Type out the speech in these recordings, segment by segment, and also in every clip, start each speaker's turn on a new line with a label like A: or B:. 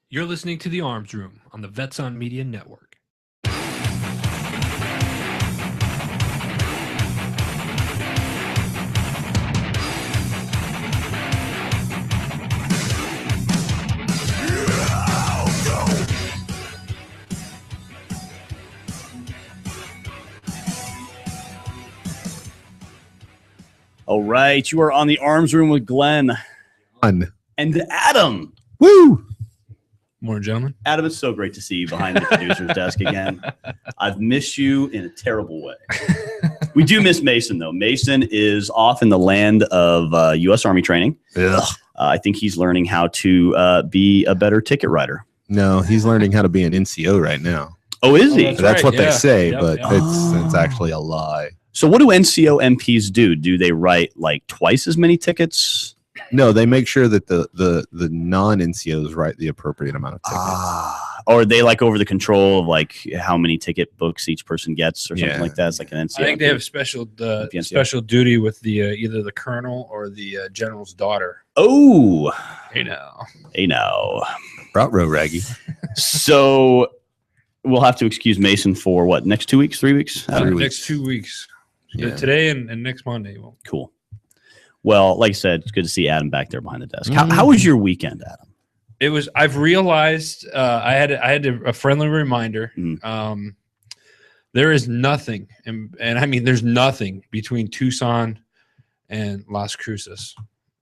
A: You're listening to The Arms Room on the Vets on Media Network.
B: All right, you are on the Arms Room with Glenn and Adam.
C: Woo!
A: Morning, gentlemen.
B: Adam, it's so great to see you behind the producer's desk again. I've missed you in a terrible way. We do miss Mason, though. Mason is off in the land of U.S. Army training. I think he's learning how to be a better ticket writer.
C: No, he's learning how to be an NCO right now.
B: Oh, is he?
C: That's what they say,
A: Yep,
C: but
A: yep.
C: it's actually a lie.
B: So what do NCO MPs do? Do they write like twice as many tickets?
C: No, they make sure that the non-NCOs write the appropriate amount of tickets.
B: Or are they like over the control of like how many ticket books each person gets or something
C: Yeah.
B: like that? It's like an NCO.
A: I think they have special duty with the either the colonel or the general's daughter.
B: Oh,
A: You know.
B: hey now.
C: Route row raggy.
B: So we'll have to excuse Mason for what, next 2 weeks, 3 weeks?
A: Next 2 weeks.
C: Yeah.
A: Today and next Monday. Well,
B: Cool. Well, like I said, it's good to see Adam back there behind the desk. How was your weekend, Adam?
A: it was. I've realized I had a friendly reminder. There is nothing, and I mean, there's nothing between Tucson and Las Cruces,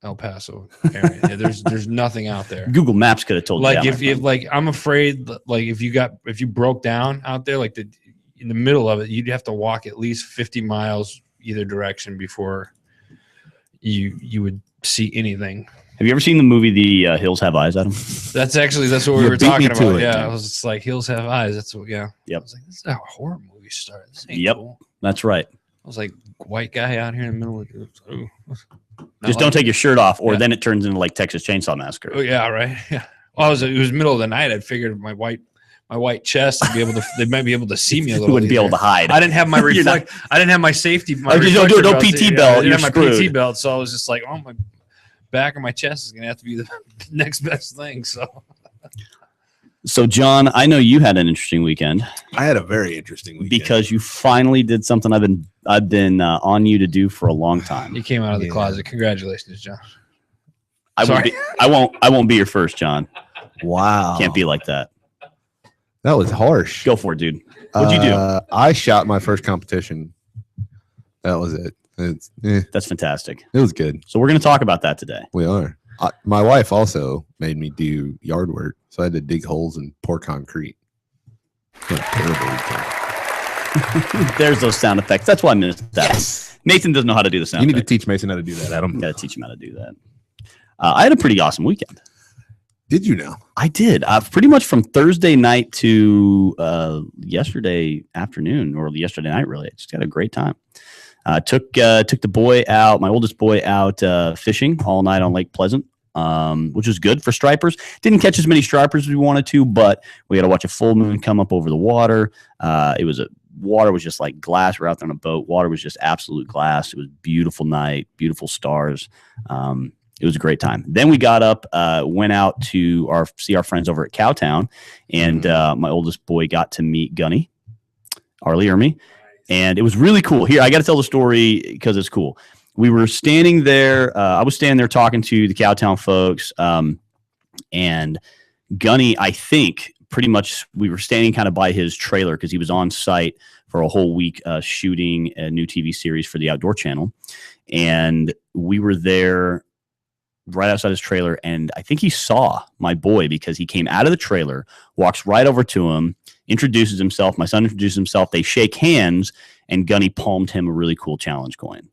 A: El Paso area. Yeah, there's nothing out there.
B: Google Maps could have told
A: Like
B: you.
A: if like I'm afraid that, like if you broke down out there, like in the middle of it, you'd have to walk at least 50 miles either direction before you would see anything.
B: Have you ever seen the movie The Hills Have Eyes, Adam?
A: That's what we
C: You
A: were
C: beat me
A: talking
C: to
A: about.
C: it.
A: Yeah, I was just like Hills Have Eyes. That's what. Yeah.
B: Yep.
A: I was like, this is how a horror movie started. This ain't
B: Yep.
A: cool.
B: That's right.
A: I was like, white guy out here in the middle of it.
B: Just don't take your shirt off, or
A: Yeah.
B: then it turns into like Texas Chainsaw Massacre.
A: Oh yeah, right. Yeah. Well, it was middle of the night. I figured my white chest to be able to. They might be able to see me a
B: You
A: little.
B: wouldn't be able to hide.
A: I didn't have my
B: You're not-
A: reflect. I didn't have my safety. My
B: Oh, just don't do it. No
A: reflector
B: PT
A: belt.
B: belt.
A: I didn't
B: You're
A: have my
B: screwed.
A: PT belt, so I was just like, oh, my back of my chest is gonna have to be the next best thing.
B: So, John, I know you had an interesting weekend
C: I had a very interesting weekend.
B: because you finally did something I've been on you to do for a long time.
A: You came out of the
C: Yeah.
A: closet. Congratulations, John.
B: I won't be your first, John.
C: Wow.
B: Can't be like that.
C: That was harsh.
B: Go for it, dude. What'd you do?
C: I shot my first competition. That was it.
B: That's fantastic.
C: It was good.
B: So we're going to talk about that today.
C: We are. My wife also made me do yard work, so I had to dig holes and pour concrete. What a terrible weekend.
B: There's those sound effects. That's why I missed that.
C: Yes.
B: Nathan doesn't know how to do the sound
C: You need to
B: effects.
C: teach Mason how to do that, Adam.
B: Got to teach him how to do that. I had a pretty awesome weekend.
C: Did you know?
B: I did. Pretty much from Thursday night to yesterday afternoon or yesterday night, really. I just had a great time. Took the boy out, my oldest boy out fishing all night on Lake Pleasant, which was good for stripers. Didn't catch as many stripers as we wanted to, but we had to watch a full moon come up over the water. Water was just like glass. We're out there on a boat. Water was just absolute glass. It was a beautiful night, beautiful stars. It was a great time. Then we got up, went out to see our friends over at Cowtown, and my oldest boy got to meet Gunny, Arlie Ermy, and it was really cool. Here, I got to tell the story because it's cool. We were standing there. I was standing there talking to the Cowtown folks, and Gunny, I think, pretty much we were standing kind of by his trailer because he was on site for a whole week shooting a new TV series for the Outdoor Channel, and we were there right outside his trailer, and I think he saw my boy because he came out of the trailer, walks right over to him, introduces himself. My son introduces himself. They shake hands, and Gunny palmed him a really cool challenge coin.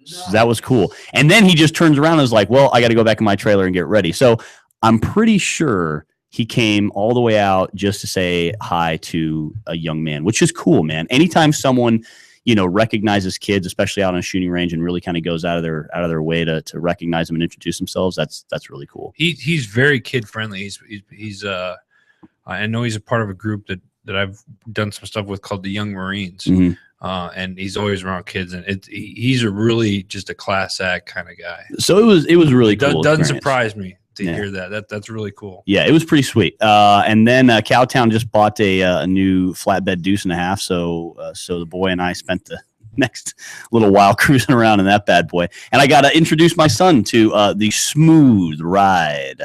B: So that was cool. And then he just turns around and is like, well, I got to go back in my trailer and get ready. So I'm pretty sure he came all the way out just to say hi to a young man, which is cool, man. Anytime someone recognizes kids, especially out on a shooting range, and really kind of goes out of their way to recognize them and introduce themselves, that's really cool.
A: He's very kid friendly. He's I know he's a part of a group that I've done some stuff with called the Young Marines.
B: Mhm.
A: and he's always around kids, and he's a really just a class act kind of guy.
B: So it was really cool.
A: Doesn't
B: experience.
A: surprise me to hear that. That's really cool.
B: Yeah, it was pretty sweet. And then Cowtown just bought a new flatbed deuce and a half. So the boy and I spent the next little while cruising around in that bad boy. And I got to introduce my son to the smooth ride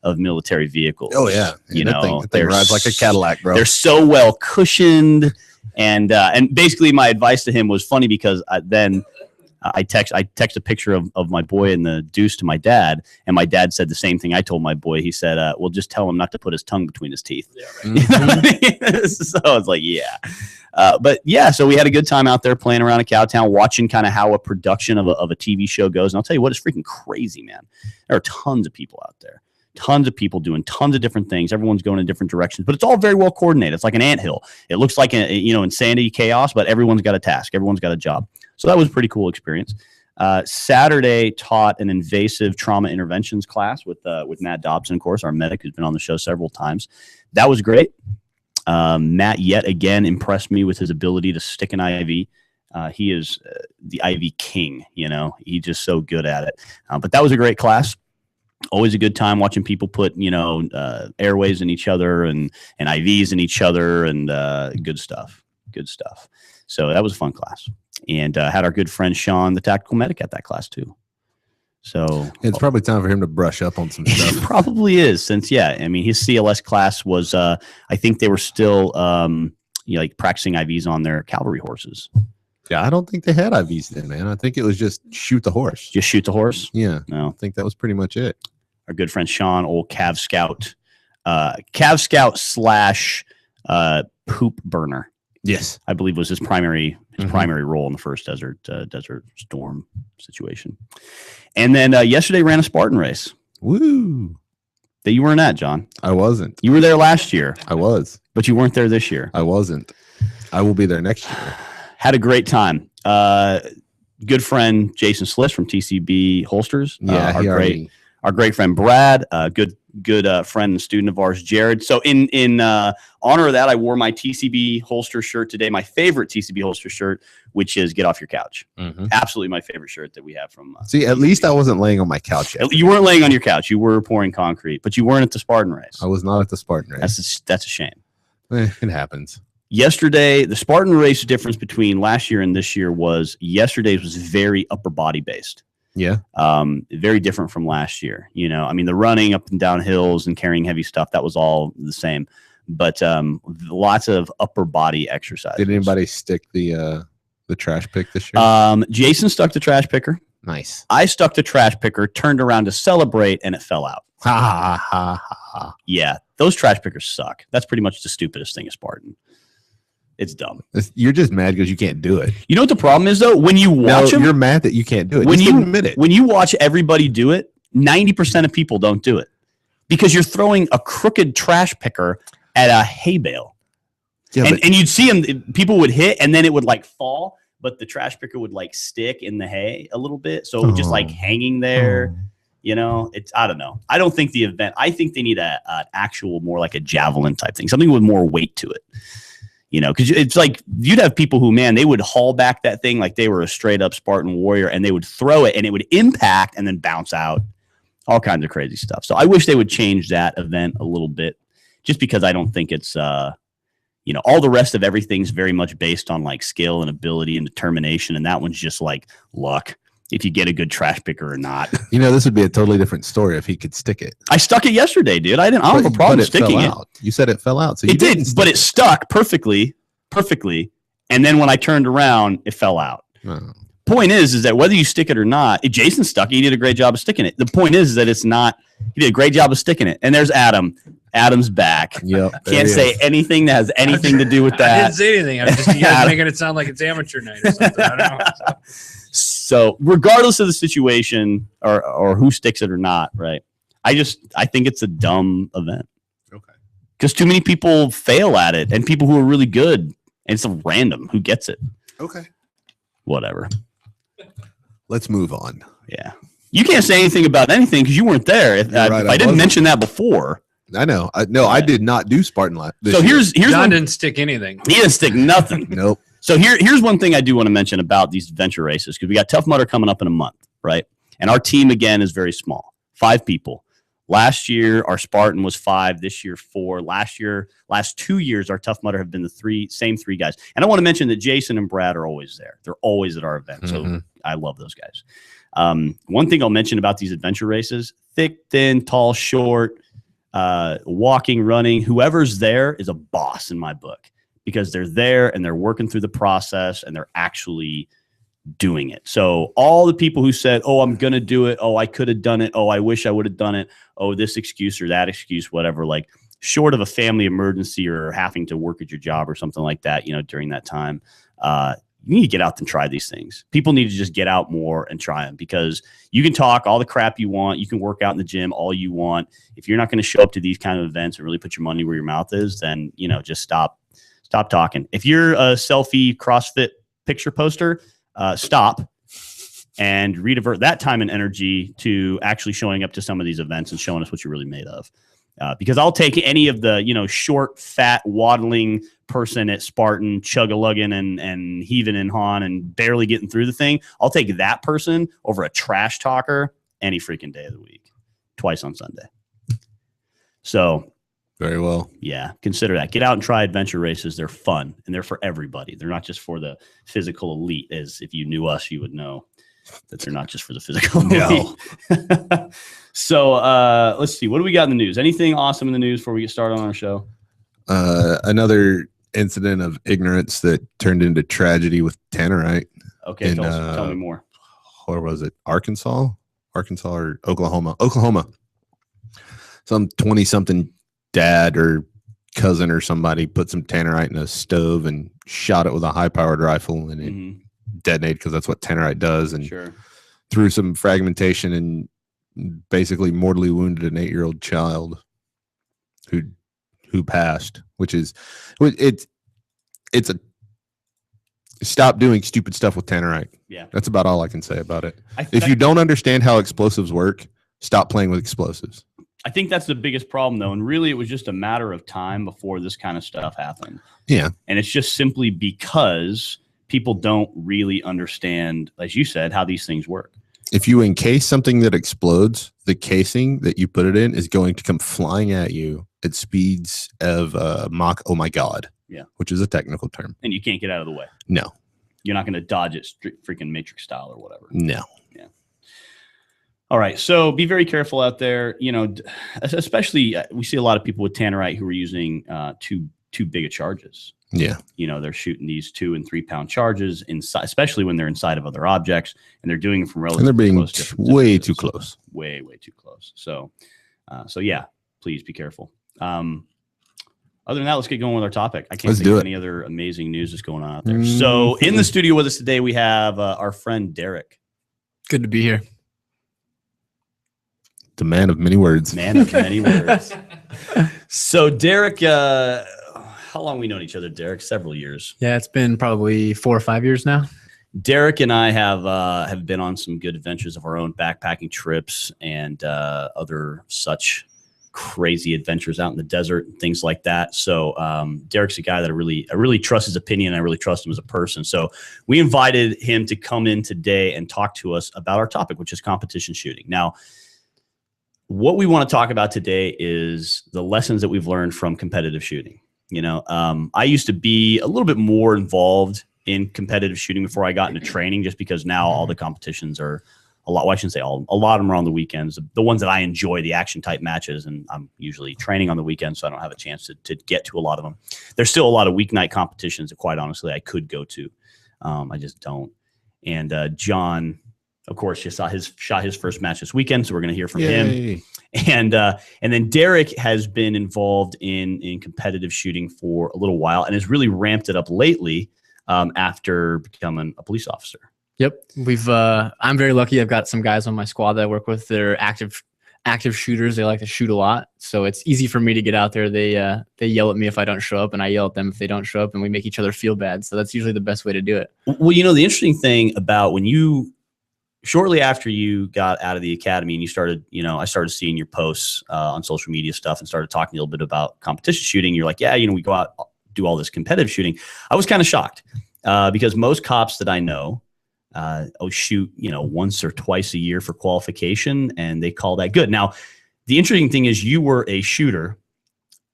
B: of military vehicles.
C: Oh yeah, that thing rides like a Cadillac, bro.
B: They're so well cushioned. And basically my advice to him was funny because I text a picture of my boy in the deuce to my dad, and my dad said the same thing I told my boy. He said, well, just tell him not to put his tongue between his teeth. Yeah, right. You know what I mean? So I was like, yeah. But yeah, so we had a good time out there playing around at Cowtown, watching kind of how a production of a TV show goes. And I'll tell you what, it's freaking crazy, man. There are tons of people out there. Tons of people doing tons of different things. Everyone's going in different directions, but it's all very well coordinated. It's like an anthill. It looks like insanity, chaos, but everyone's got a task. Everyone's got a job. So that was a pretty cool experience. Saturday taught an invasive trauma interventions class with Matt Dobson, of course, our medic who's been on the show several times. That was great. Matt yet again impressed me with his ability to stick an IV. He is the IV king. He's just so good at it. But that was a great class. Always a good time watching people put, airways in each other and IVs in each other and good stuff. Good stuff. So that was a fun class. And had our good friend Sean, the tactical medic, at that class too. So
C: it's probably time for him to brush up on some stuff.
B: It probably is, since his CLS class was, I think they were still like practicing IVs on their cavalry horses.
C: Yeah, I don't think they had IVs then, man. I think it was just shoot the horse.
B: Just shoot the horse?
C: Yeah.
B: No.
C: I think that was pretty much it.
B: Our good friend Sean, old Cav Scout. Cav Scout / poop burner.
C: Yes.
B: I believe was his primary role in the first Desert Storm situation. And then yesterday ran a Spartan race.
C: Woo.
B: That you weren't at, John.
C: I wasn't.
B: You were there last year.
C: I was.
B: But you weren't there this year.
C: I wasn't. I will be there next year.
B: Had a great time. Good friend Jason Sliss from TCB Holsters.
C: Yeah,
B: our great friend Brad. Good friend and student of ours, Jared. So in honor of that, I wore my TCB Holster shirt today. My favorite TCB Holster shirt, which is "Get Off Your Couch." Mm-hmm. Absolutely my favorite shirt that we have from.
C: See, at least I wasn't laying on my couch yet.
B: You weren't laying on your couch. You were pouring concrete, but you weren't at the Spartan race.
C: I was not at the Spartan race.
B: That's a shame.
C: It happens.
B: Yesterday, the Spartan race difference between last year and this year was yesterday's was very upper body based.
C: Yeah.
B: Very different from last year. The running up and down hills and carrying heavy stuff, that was all the same. But lots of upper body exercises.
C: Did anybody stick the trash pick this year?
B: Jason stuck the trash picker.
C: Nice.
B: I stuck the trash picker, turned around to celebrate, and it fell out.
C: Ha ha ha ha.
B: Yeah, those trash pickers suck. That's pretty much the stupidest thing of Spartan. It's dumb.
C: You're just mad because you can't do it.
B: You know what the problem is, though? When you watch them,
C: you're mad that you can't do it.
B: When
C: just
B: you
C: admit it.
B: When you watch everybody do it, 90% of people don't do it because you're throwing a crooked trash picker at a hay bale. Yeah, and you'd see them, people would hit and then it would like fall, but the trash picker would like stick in the hay a little bit. So it was just like hanging there. I don't know. I don't think the event, I think they need an actual more like a javelin type thing, something with more weight to it. Because it's like you'd have people who, man, they would haul back that thing like they were a straight up Spartan warrior and they would throw it and it would impact and then bounce out. All kinds of crazy stuff. So I wish they would change that event a little bit just because I don't think it's, all the rest of everything's very much based on like skill and ability and determination. And that one's just like luck. If you get a good trash picker or not.
C: This would be a totally different story if he could stick it.
B: I stuck it yesterday, dude. I don't have a problem sticking it.
C: You said it fell out. So
B: it did, but it stuck perfectly. And then when I turned around, it fell out. Oh. Point is that whether you stick it or not, Jason stuck it. He did a great job of sticking it. The point is that it's not, he did a great job of sticking it. And there's Adam. Adam's back.
C: Yep.
B: Can't say anything that has anything to do with that.
A: I didn't say anything. I'm just you guys making it sound like it's amateur night or something. I don't know.
B: So regardless of the situation or who sticks it or not, right? I think it's a dumb event.
C: Okay.
B: Because too many people fail at it and people who are really good, and it's a random who gets it.
C: Okay.
B: Whatever.
C: Let's move on.
B: Yeah. You can't say anything about anything because you weren't there. If I didn't mention that before.
C: I know. I did not do Spartan Life.
B: So here's
A: John didn't stick anything.
B: He didn't stick nothing.
C: Nope.
B: So here's one thing I do want to mention about these adventure races, because we got Tough Mudder coming up in a month, right? And our team, again, is very small, 5 people. Last year, our Spartan was 5. This year, 4. Last 2 years, our Tough Mudder have been the same three guys. And I want to mention that Jason and Brad are always there. They're always at our event. So I love those guys. One thing I'll mention about these adventure races, thick, thin, tall, short, walking, running, whoever's there is a boss in my book, because they're there and they're working through the process and they're actually doing it. So all the people who said, oh, I'm going to do it. Oh, I could have done it. Oh, I wish I would have done it. Oh, this excuse or that excuse, whatever, like short of a family emergency or having to work at your job or something like that, during that time, you need to get out and try these things. People need to just get out more and try them, because you can talk all the crap you want. You can work out in the gym all you want. If you're not going to show up to these kind of events and really put your money where your mouth is, then, just stop talking. If you're a selfie CrossFit picture poster, stop and redivert that time and energy to actually showing up to some of these events and showing us what you're really made of. Because I'll take any of the, short, fat, waddling person at Spartan, chug-a-lugging and heaving and hawing and barely getting through the thing. I'll take that person over a trash talker any freaking day of the week, twice on Sunday. So
C: very well.
B: Yeah, consider that. Get out and try adventure races. They're fun, and they're for everybody. They're not just for the physical elite, as if you knew us, you would know that they're not just for the physical elite. So let's see. What do we got in the news? Anything awesome in the news before we get started on our show?
C: Another incident of ignorance that turned into tragedy with Tannerite.
B: Okay, tell me more.
C: Where was it? Arkansas or Oklahoma? Oklahoma. Some 20-something dad or cousin or somebody put some Tannerite in a stove and shot it with a high-powered rifle, and it detonated, because that's what Tannerite does, and through some fragmentation, and basically mortally wounded an 8-year-old child who passed, which is it's a stop doing stupid stuff with Tannerite. Yeah, that's about all I can say about it. If you don't understand how explosives work, stop playing with explosives.
B: I think that's the biggest problem, though. And really, it was just a matter of time before this kind of stuff happened.
C: Yeah.
B: And it's just simply because people don't really understand, as you said, how these things work.
C: If you encase something that explodes, the casing that you put it in is going to come flying at you at speeds of Mach, oh my God.
B: Yeah.
C: Which is a technical term.
B: And you can't get out of the way.
C: No.
B: You're not going to dodge it freaking Matrix style or whatever.
C: No.
B: Yeah. All right. So be very careful out there. Especially we see a lot of people with Tannerite who are using too big of charges.
C: Yeah.
B: They're shooting these 2 and 3 pound charges inside, especially when they're inside of other objects, and they're doing it from relatively
C: close. And they're being
B: close
C: way too close.
B: Way too close. So yeah, please be careful. Other than that, let's get going with our topic. I can't think of any other amazing news that's going on out there. So in the studio with us today, we have our friend Derek.
D: Good to be here.
C: The man of many words.
B: Man of many words. So Derek, how long have we known each other, Derek? Several years.
D: Yeah, it's been probably 4 or 5 years now.
B: Derek and I have been on some good adventures of our own, backpacking trips and other such crazy adventures out in the desert and things like that. So Derek's a guy that I really trust his opinion. I really trust him as a person. So we invited him to come in today and talk to us about our topic, which is competition shooting. Now, what we want to talk about today is the lessons that we've learned from competitive shooting. I used to be a little bit more involved in competitive shooting before I got into training, just because now all the competitions are a lot. Well, I shouldn't say all. A lot of them are on the weekends. The ones that I enjoy, the action type matches, and I'm usually training on the weekends, so I don't have a chance to get to a lot of them. There's still a lot of weeknight competitions that, quite honestly, I could go to. I just don't. And John, of course, just shot his first match this weekend, so we're going to hear from him. And then Derek has been involved in competitive shooting for a little while and has really ramped it up lately after becoming a police officer.
D: Yep. I'm very lucky. I've got some guys on my squad that I work with. They're active shooters. They like to shoot a lot. So it's easy for me to get out there. They yell at me if I don't show up, and I yell at them if they don't show up, and we make each other feel bad. So that's usually the best way to do it.
B: Well, the interesting thing about shortly after you got out of the academy and you started, I started seeing your posts on social media stuff and started talking a little bit about competition shooting. You're like, yeah, we go out, do all this competitive shooting. I was kind of shocked because most cops that I know shoot, once or twice a year for qualification, and they call that good. Now, the interesting thing is you were a shooter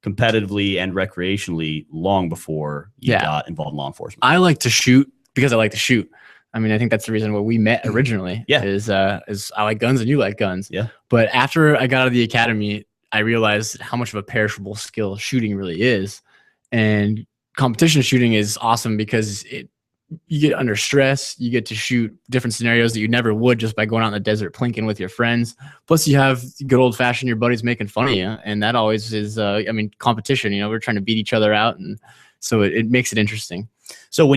B: competitively and recreationally long before you got involved in law enforcement.
D: I like to shoot because I like to shoot. I mean, I think that's the reason why we met originally.
B: Yeah.
D: Is I like guns and you like guns.
B: Yeah.
D: But after I got out of the academy, I realized how much of a perishable skill shooting really is. And competition shooting is awesome because you get under stress, you get to shoot different scenarios that you never would just by going out in the desert plinking with your friends. Plus you have good old fashioned, your buddies making fun of you. And that always is, competition, we're trying to beat each other out. And so it makes it interesting.
B: So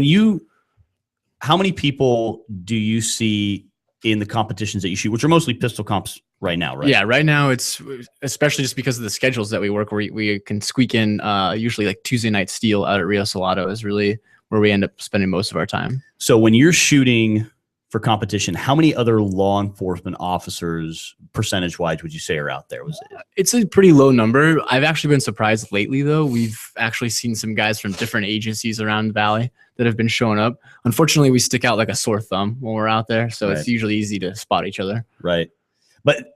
B: how many people do you see in the competitions that you shoot, which are mostly pistol comps right now, right?
D: Yeah, right now it's especially just because of the schedules that we work, where we can squeak in usually like Tuesday night steel out at Rio Salado is really where we end up spending most of our time.
B: So when you're shooting for competition, how many other law enforcement officers, percentage-wise, would you say are out there?
D: It's a pretty low number. I've actually been surprised lately, though. We've actually seen some guys from different agencies around the valley that have been showing up. Unfortunately, we stick out like a sore thumb when we're out there, so it's usually easy to spot each other.
B: Right. But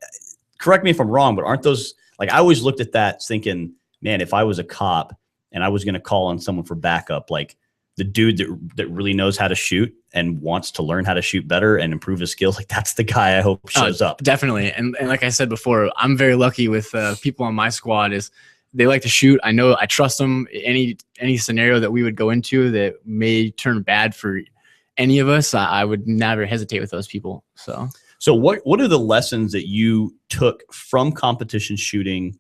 B: correct me if I'm wrong, but aren't those, like, I always looked at that thinking, man, if I was a cop and I was going to call on someone for backup, like the dude that really knows how to shoot and wants to learn how to shoot better and improve his skills, like that's the guy I hope shows up.
D: Definitely. And like I said before, I'm very lucky with people on my squad is they like to shoot. I know I trust them. Any scenario that we would go into that may turn bad for any of us, I would never hesitate with those people. So
B: what are the lessons that you took from competition shooting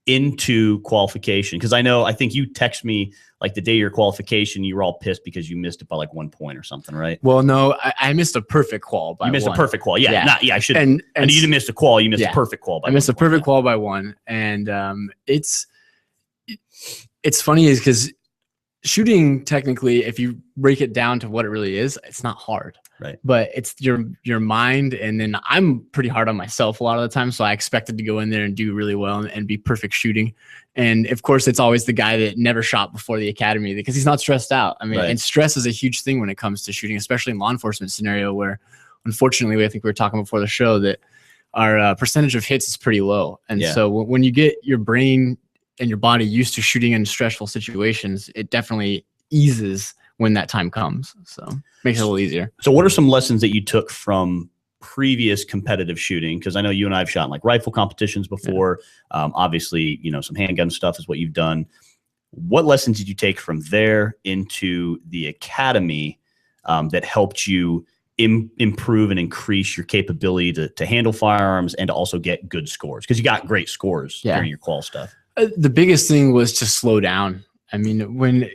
B: into qualification? Because I think you text me like the day of your qualification, you were all pissed because you missed it by like 1 point or something, right?
D: Well, no, I missed a perfect qual by 1.
B: You missed a perfect qual. Yeah. I should.
D: And
B: you didn't miss a qual. You missed a perfect qual by 1 point.
D: I missed a perfect qual by 1. And it's funny is because shooting, technically, if you break it down to what it really is, it's not hard.
B: Right.
D: But it's your mind. And then I'm pretty hard on myself a lot of the time. So I expected to go in there and do really well and be perfect shooting. And of course, it's always the guy that never shot before the academy because he's not stressed out. I mean, and stress is a huge thing when it comes to shooting, especially in law enforcement scenario where, unfortunately, I think we were talking before the show that our percentage of hits is pretty low. And so when you get your brain and your body used to shooting in stressful situations, it definitely eases when that time comes. So makes it a little easier.
B: So what are some lessons that you took from previous competitive shooting? Because I know you and I have shot in like rifle competitions before. Obviously, some handgun stuff is what you've done. What lessons did you take from there into the academy that helped you improve and increase your capability to handle firearms and to also get good scores? Because you got great scores during your qual stuff.
D: The biggest thing was to slow down. I mean,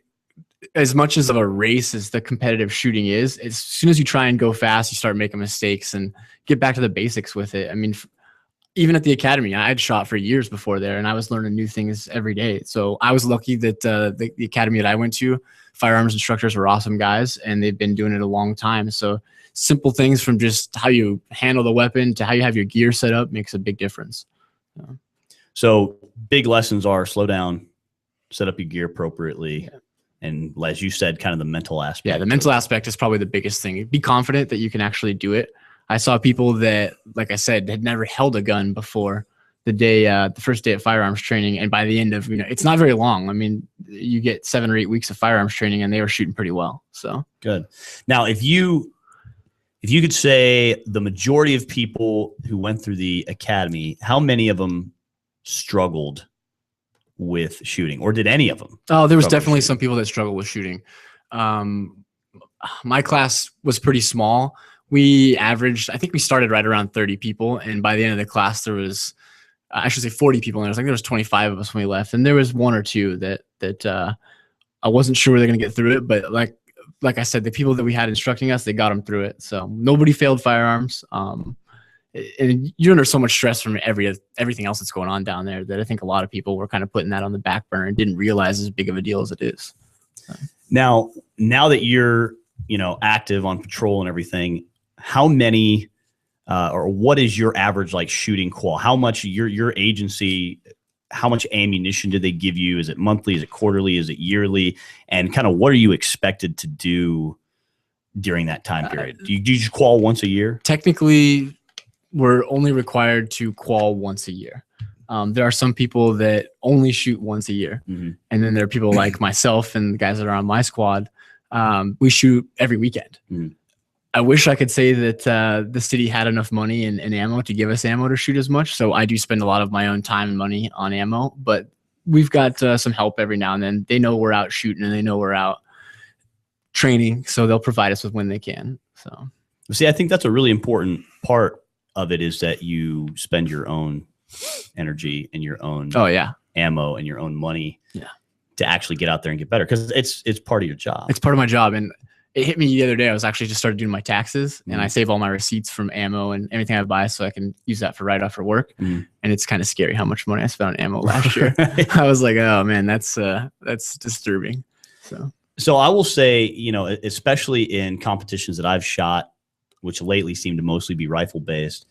D: as much as of a race as the competitive shooting is, as soon as you try and go fast, you start making mistakes and get back to the basics with it. I mean, even at the academy, I had shot for years before there and I was learning new things every day. So I was lucky that the academy that I went to, firearms instructors were awesome guys and they've been doing it a long time. So simple things from just how you handle the weapon to how you have your gear set up makes a big difference.
B: So big lessons are slow down, set up your gear appropriately. And as you said, kind of the mental aspect.
D: Yeah, the mental aspect is probably the biggest thing. Be confident that you can actually do it. I saw people that, like I said, had never held a gun before the first day of firearms training. And by the end of, it's not very long. I mean, you get 7 or 8 weeks of firearms training and they were shooting pretty well. So
B: good. Now, if you could say the majority of people who went through the academy, how many of them struggled with shooting, or did any of them?
D: Oh, there was definitely some people that struggled with shooting. My class was pretty small. We averaged, I think we started right around 30 people. And by the end of the class, there was, I should say 40 people. And there was 25 of us when we left. And there was 1 or 2 that I wasn't sure they're going to get through it. But like I said, the people that we had instructing us, they got them through it. So nobody failed firearms. And you're under so much stress from everything else that's going on down there that I think a lot of people were kind of putting that on the back burner and didn't realize as big of a deal as it is.
B: Now that you're, active on patrol and everything, how many, or what is your average like shooting qual? How much your agency, how much ammunition do they give you? Is it monthly? Is it quarterly? Is it yearly? And kind of what are you expected to do during that time period? Do you just qual once a year?
D: Technically, we're only required to qual once a year. There are some people that only shoot once a year.
B: Mhm.
D: And then there are people like myself and the guys that are on my squad. We shoot every weekend.
B: Mhm.
D: I wish I could say that the city had enough money and ammo to give us ammo to shoot as much. So I do spend a lot of my own time and money on ammo, but we've got some help every now and then. They know we're out shooting and they know we're out training. So they'll provide us with when they can. So
B: See, I think that's a really important part of it, is that you spend your own energy and your own ammo and your own money to actually get out there and get better, because it's part of your job.
D: It's part of my job. And it hit me the other day. I was actually just started doing my taxes, and I save all my receipts from ammo and everything I buy so I can use that for write-off for work. And it's kind of scary how much money I spent on ammo last year. I was like, oh man, that's disturbing.
B: So I will say, especially in competitions that I've shot, which lately seem to mostly be rifle based,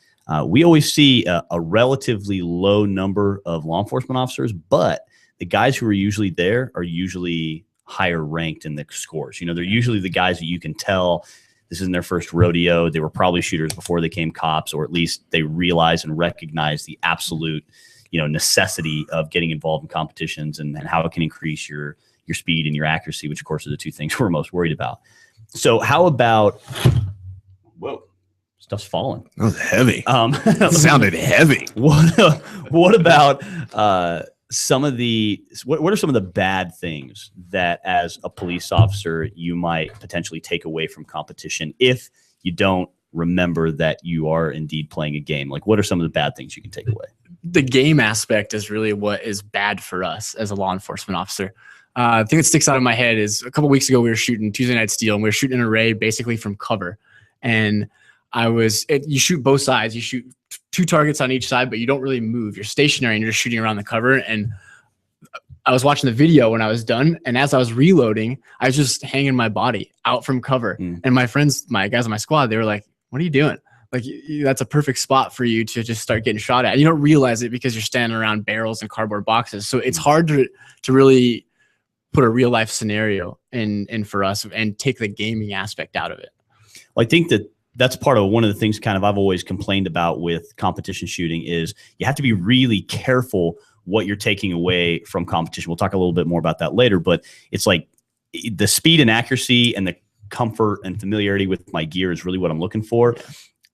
B: we always see a relatively low number of law enforcement officers, but the guys who are usually there are usually higher ranked in the scores. They're usually the guys that you can tell this isn't their first rodeo. They were probably shooters before they became cops, or at least they realize and recognize the absolute, necessity of getting involved in competitions and how it can increase your speed and your accuracy, which of course are the two things we're most worried about. So how about, whoa, stuff's falling.
C: That was heavy. It sounded heavy.
B: What about some of the what are some of the bad things that as a police officer you might potentially take away from competition if you don't remember that you are indeed playing a game? Like, what are some of the bad things you can take away?
D: The game aspect is really what is bad for us as a law enforcement officer. The thing that sticks out in my head is a couple weeks ago we were shooting Tuesday Night Steel, and we were shooting an array basically from cover. And you shoot both sides. You shoot two targets on each side, but you don't really move. You're stationary and you're just shooting around the cover. And I was watching the video when I was done, and as I was reloading, I was just hanging my body out from cover. And my friends, my guys on my squad, they were like, "What are you doing? Like, that's a perfect spot for you to just start getting shot at." And you don't realize it because you're standing around barrels and cardboard boxes. So it's hard to really put a real life scenario in for us and take the gaming aspect out of it.
B: Well, I think that's part of one of the things kind of I've always complained about with competition shooting is you have to be really careful what you're taking away from competition. We'll talk a little bit more about that later, but it's like the speed and accuracy and the comfort and familiarity with my gear is really what I'm looking for.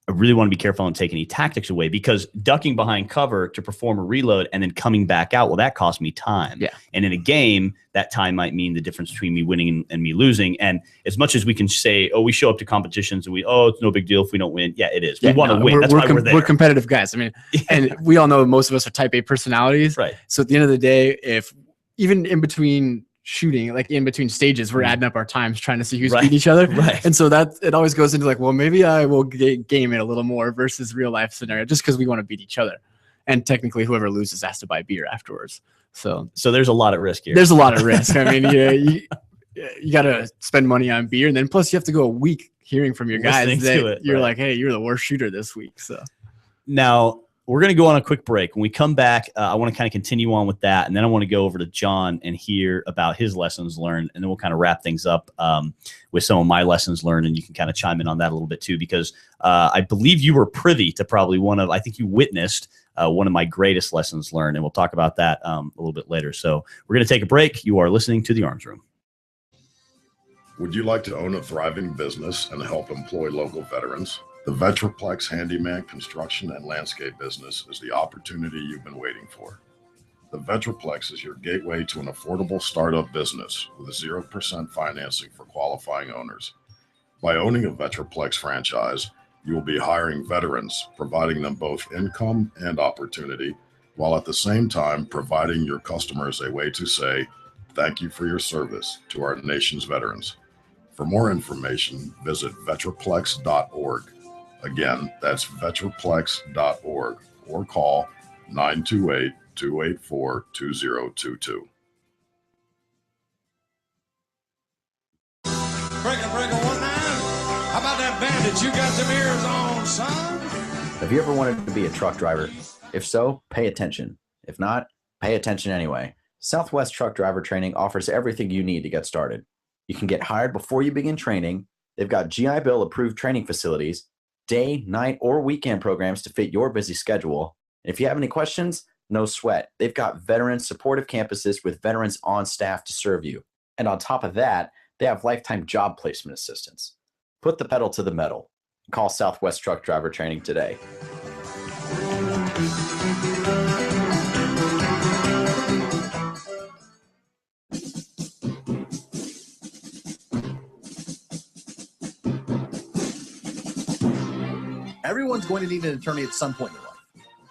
B: I really want to be careful and take any tactics away, because ducking behind cover to perform a reload and then coming back out, well, that costs me time.
D: Yeah.
B: And in a game, that time might mean the difference between me winning and me losing. And as much as we can say, oh, we show up to competitions and it's no big deal if we don't win. Yeah, it is. We want to win. That's why we're there.
D: We're competitive guys. I mean, and we all know most of us are type A personalities.
B: Right.
D: So at the end of the day, if even in between shooting, like in between stages, we're adding up our times trying to see who's beating each other.
B: Right.
D: And so that it always goes into like, well, maybe I will game it a little more versus real life scenario, just because we want to beat each other. And technically whoever loses has to buy beer afterwards. So
B: there's a lot at risk here.
D: There's a lot of risk. I mean, you got to spend money on beer, and then plus you have to go a week hearing from your guys that you're like, hey, you're the worst shooter this week. So
B: now we're going to go on a quick break. When we come back, I want to kind of continue on with that. And then I want to go over to John and hear about his lessons learned. And then we'll kind of wrap things up with some of my lessons learned. And you can kind of chime in on that a little bit too, because I believe you were privy to probably I think you witnessed one of my greatest lessons learned. And we'll talk about that a little bit later. So we're going to take a break. You are listening to The Arms Room.
E: Would you like to own a thriving business and help employ local veterans? The Vetraplex Handyman Construction and Landscape business is the opportunity you've been waiting for. The Vetraplex is your gateway to an affordable startup business with 0% financing for qualifying owners. By owning a Vetraplex franchise, you will be hiring veterans, providing them both income and opportunity, while at the same time providing your customers a way to say, thank you for your service to our nation's veterans. For more information, visit vetraplex.org. Again, that's vetraplex.org, or call 928-284-2022.
F: Breaker 19. How about that bandit? You got them ears on, son?
G: Have you ever wanted to be a truck driver? If so, pay attention. If not, pay attention anyway. Southwest Truck Driver Training offers everything you need to get started. You can get hired before you begin training, They've got GI Bill approved training facilities, day, night, or weekend programs to fit your busy schedule. And if you have any questions, no sweat. They've got veteran supportive campuses with veterans on staff to serve you. And on top of that, they have lifetime job placement assistance. Put the pedal to the metal. Call Southwest Truck Driver Training today.
H: Everyone's going to need an attorney at some point in their life.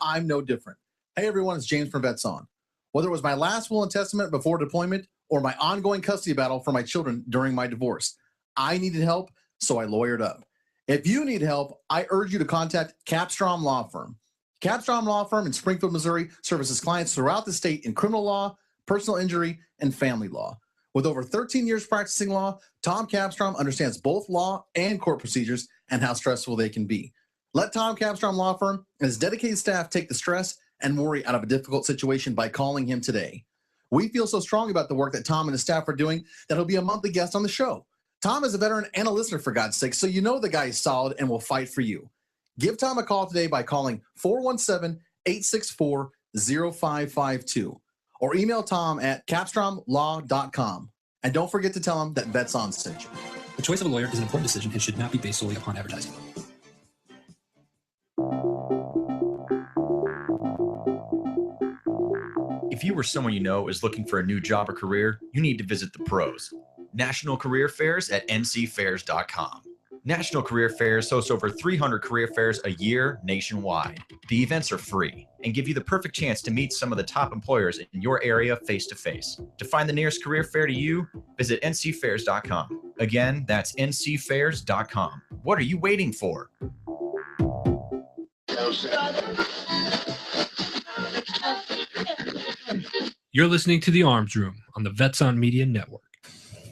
H: I'm no different. Hey everyone, it's James from Vets On. Whether it was my last will and testament before deployment or my ongoing custody battle for my children during my divorce, I needed help, so I lawyered up. If you need help, I urge you to contact Capstrom Law Firm. Capstrom Law Firm in Springfield, Missouri services clients throughout the state in criminal law, personal injury, and family law. With over 13 years practicing law, Tom Capstrom understands both law and court procedures and how stressful they can be. Let Tom Capstrom Law Firm and his dedicated staff take the stress and worry out of a difficult situation by calling him today. We feel so strong about the work that Tom and his staff are doing that he'll be a monthly guest on the show. Tom is a veteran and a listener, for God's sake, so you know the guy is solid and will fight for you. Give Tom a call today by calling 417-864-0552 or email Tom at capstromlaw.com. And don't forget to tell him that Vets On sent you.
I: The choice of a lawyer is an important decision and should not be based solely upon advertising.
J: If you or someone you know is looking for a new job or career, you need to visit the pros. National Career Fairs at ncfairs.com. National Career Fairs hosts over 300 career fairs a year nationwide. The events are free and give you the perfect chance to meet some of the top employers in your area face-to-face. To find the nearest career fair to you, visit ncfairs.com. Again, that's ncfairs.com. What are you waiting for?
I: You're listening to The Arms Room on the Vets On Media Network.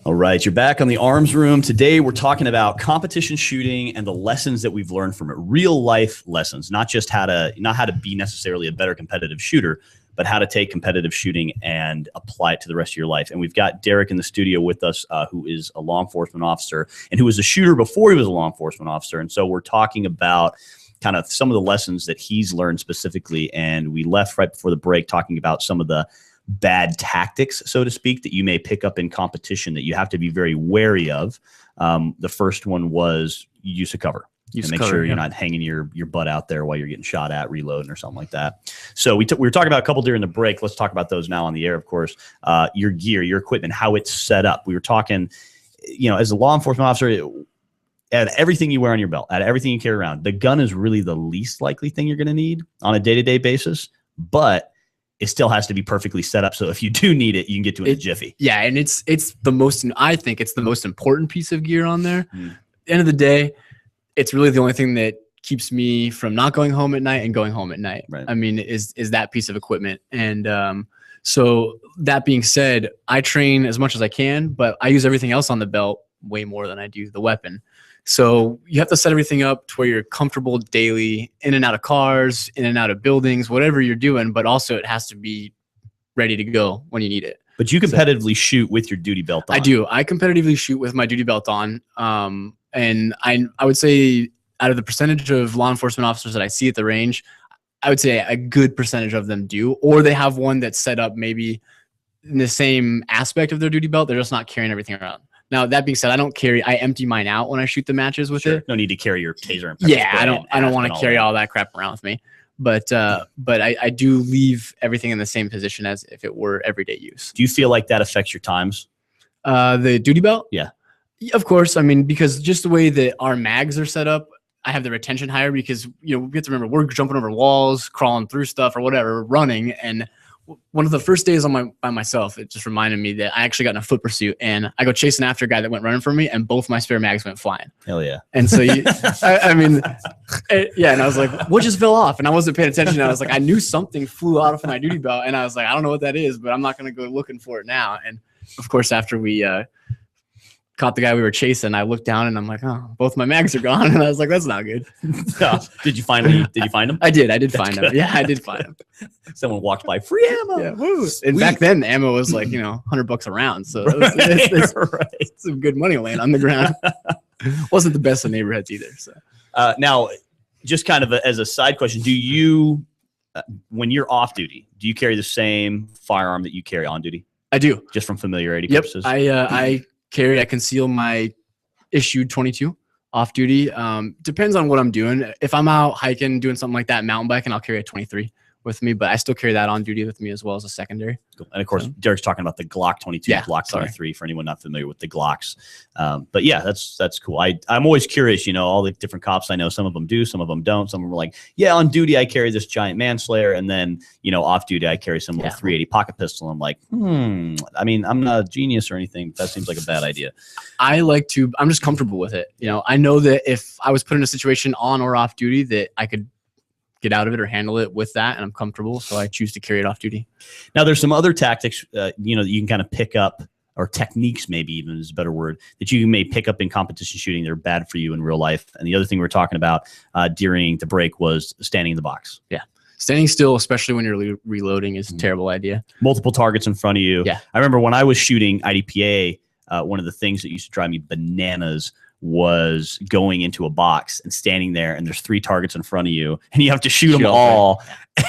B: All right, you're back on the Arms Room. Today, we're talking about competition shooting and the lessons that we've learned from it. Real life lessons, not how to be necessarily a better competitive shooter, but how to take competitive shooting and apply it to the rest of your life. And we've got Derek in the studio with us, who is a law enforcement officer and who was a shooter before he was a law enforcement officer. And so we're talking about kind of some of the lessons that he's learned specifically. And we left right before the break talking about some of the bad tactics, so to speak, that you may pick up in competition that you have to be very wary of. The first one was use of cover. Make sure you're not hanging your butt out there while you're getting shot at, reloading or something like that. So we were talking about a couple during the break. Let's talk about those now on the air, of course. Your gear, your equipment, how it's set up. We were talking, as a law enforcement officer, out of everything you wear on your belt, out of everything you carry around, the gun is really the least likely thing you're going to need on a day-to-day basis, but it still has to be perfectly set up. So if you do need it, you can get to it in a jiffy.
D: Yeah. And it's the most, I think it's the most important piece of gear on there. End of the day, it's really the only thing that keeps me from not going home at night and going home at night.
B: Right.
D: I mean, is that piece of equipment. And so that being said, I train as much as I can, but I use everything else on the belt way more than I do the weapon. So you have to set everything up to where you're comfortable daily, in and out of cars, in and out of buildings, whatever you're doing, but also it has to be ready to go when you need it.
B: But you competitively shoot with your duty belt on.
D: I do. I competitively shoot with my duty belt on. And I would say out of the percentage of law enforcement officers that I see at the range, I would say a good percentage of them do, or they have one that's set up maybe in the same aspect of their duty belt. They're just not carrying everything around. Now, that being said, I empty mine out when I shoot the matches with it.
B: No need to carry your taser and
D: yeah, I don't want to carry all that crap around with me. But I do leave everything in the same position as if it were everyday use.
B: Do you feel like that affects your times?
D: The duty belt?
B: Yeah.
D: Of course. I mean, because just the way that our mags are set up, I have the retention higher because, we have to remember we're jumping over walls, crawling through stuff or whatever, running. And one of the first days by myself, it just reminded me that I actually got in a foot pursuit and I go chasing after a guy that went running from me and both my spare mags went flying.
B: Hell yeah.
D: And so, and I was like, what just fell off? And I wasn't paying attention. And I was like, I knew something flew out of my duty belt. And I was like, I don't know what that is, but I'm not going to go looking for it now. And of course, after we caught the guy we were chasing, I looked down and I'm like, oh, both my mags are gone. And I was like, that's not good.
B: Did you find him?
D: I did find him. Yeah, I did find him.
B: Someone walked by, free ammo.
D: Yeah, woo. And back then the ammo was like, $100 a round. So it's some good money laying on the ground. Wasn't the best of neighborhoods either. So
B: Now, just kind of as a side question, do you, when you're off duty, do you carry the same firearm that you carry on duty?
D: I do.
B: Just from familiarity
D: Yep.
B: purposes?
D: I conceal my issued 22 off duty. Depends on what I'm doing. If I'm out hiking, doing something like that, mountain biking, I'll carry a 23 with me, but I still carry that on duty with me as well as a secondary.
B: Cool. And of course, Derek's talking about the Glock 22,
D: Yeah,
B: Glock
D: sorry.
B: 23 for anyone not familiar with the Glocks. But yeah, that's cool. I'm always curious, all the different cops I know, some of them do, some of them don't. Some of them are like, yeah, on duty, I carry this giant manslayer. And then, off duty, I carry some little 380 pocket pistol. I'm like, I mean, I'm not a genius or anything, but that seems like a bad idea.
D: I'm just comfortable with it. I know that if I was put in a situation on or off duty that I could get out of it or handle it with that, and I'm comfortable, so I choose to carry it off duty.
B: Now, there's some other tactics, that you can kind of pick up, or techniques, maybe even is a better word, that you may pick up in competition shooting that are bad for you in real life. And the other thing we were talking about during the break was standing in the box.
D: Yeah, standing still, especially when you're reloading, is a terrible idea.
B: Multiple targets in front of you.
D: Yeah,
B: I remember when I was shooting IDPA, one of the things that used to drive me bananas was going into a box and standing there, and there's 3 targets in front of you, and you have to shoot them all,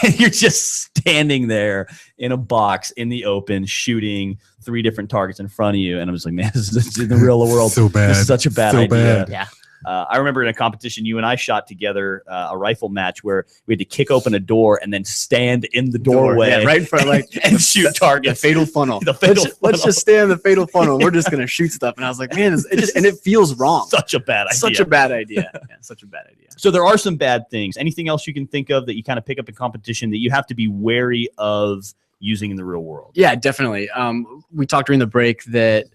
B: and you're just standing there in a box in the open shooting 3 different targets in front of you. And I was like, man, this is in the real world.
C: So bad.
B: This is such a bad
C: So
B: idea.
C: bad.
D: Yeah.
B: I remember in a competition, you and I shot together a rifle match where we had to kick open a door and then stand in the doorway,
D: right in front,
B: and shoot targets.
D: The fatal funnel. Let's just stay in the fatal funnel. We're just gonna shoot stuff. And I was like, man, it feels wrong.
B: Such a bad idea.
D: Such a bad idea. Yeah, such a bad idea.
B: So there are some bad things. Anything else you can think of that you kind of pick up in competition that you have to be wary of using in the real world?
D: Yeah, definitely. We talked during the break that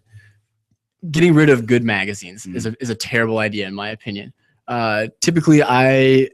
D: getting rid of good magazines is a terrible idea, in my opinion. Typically, I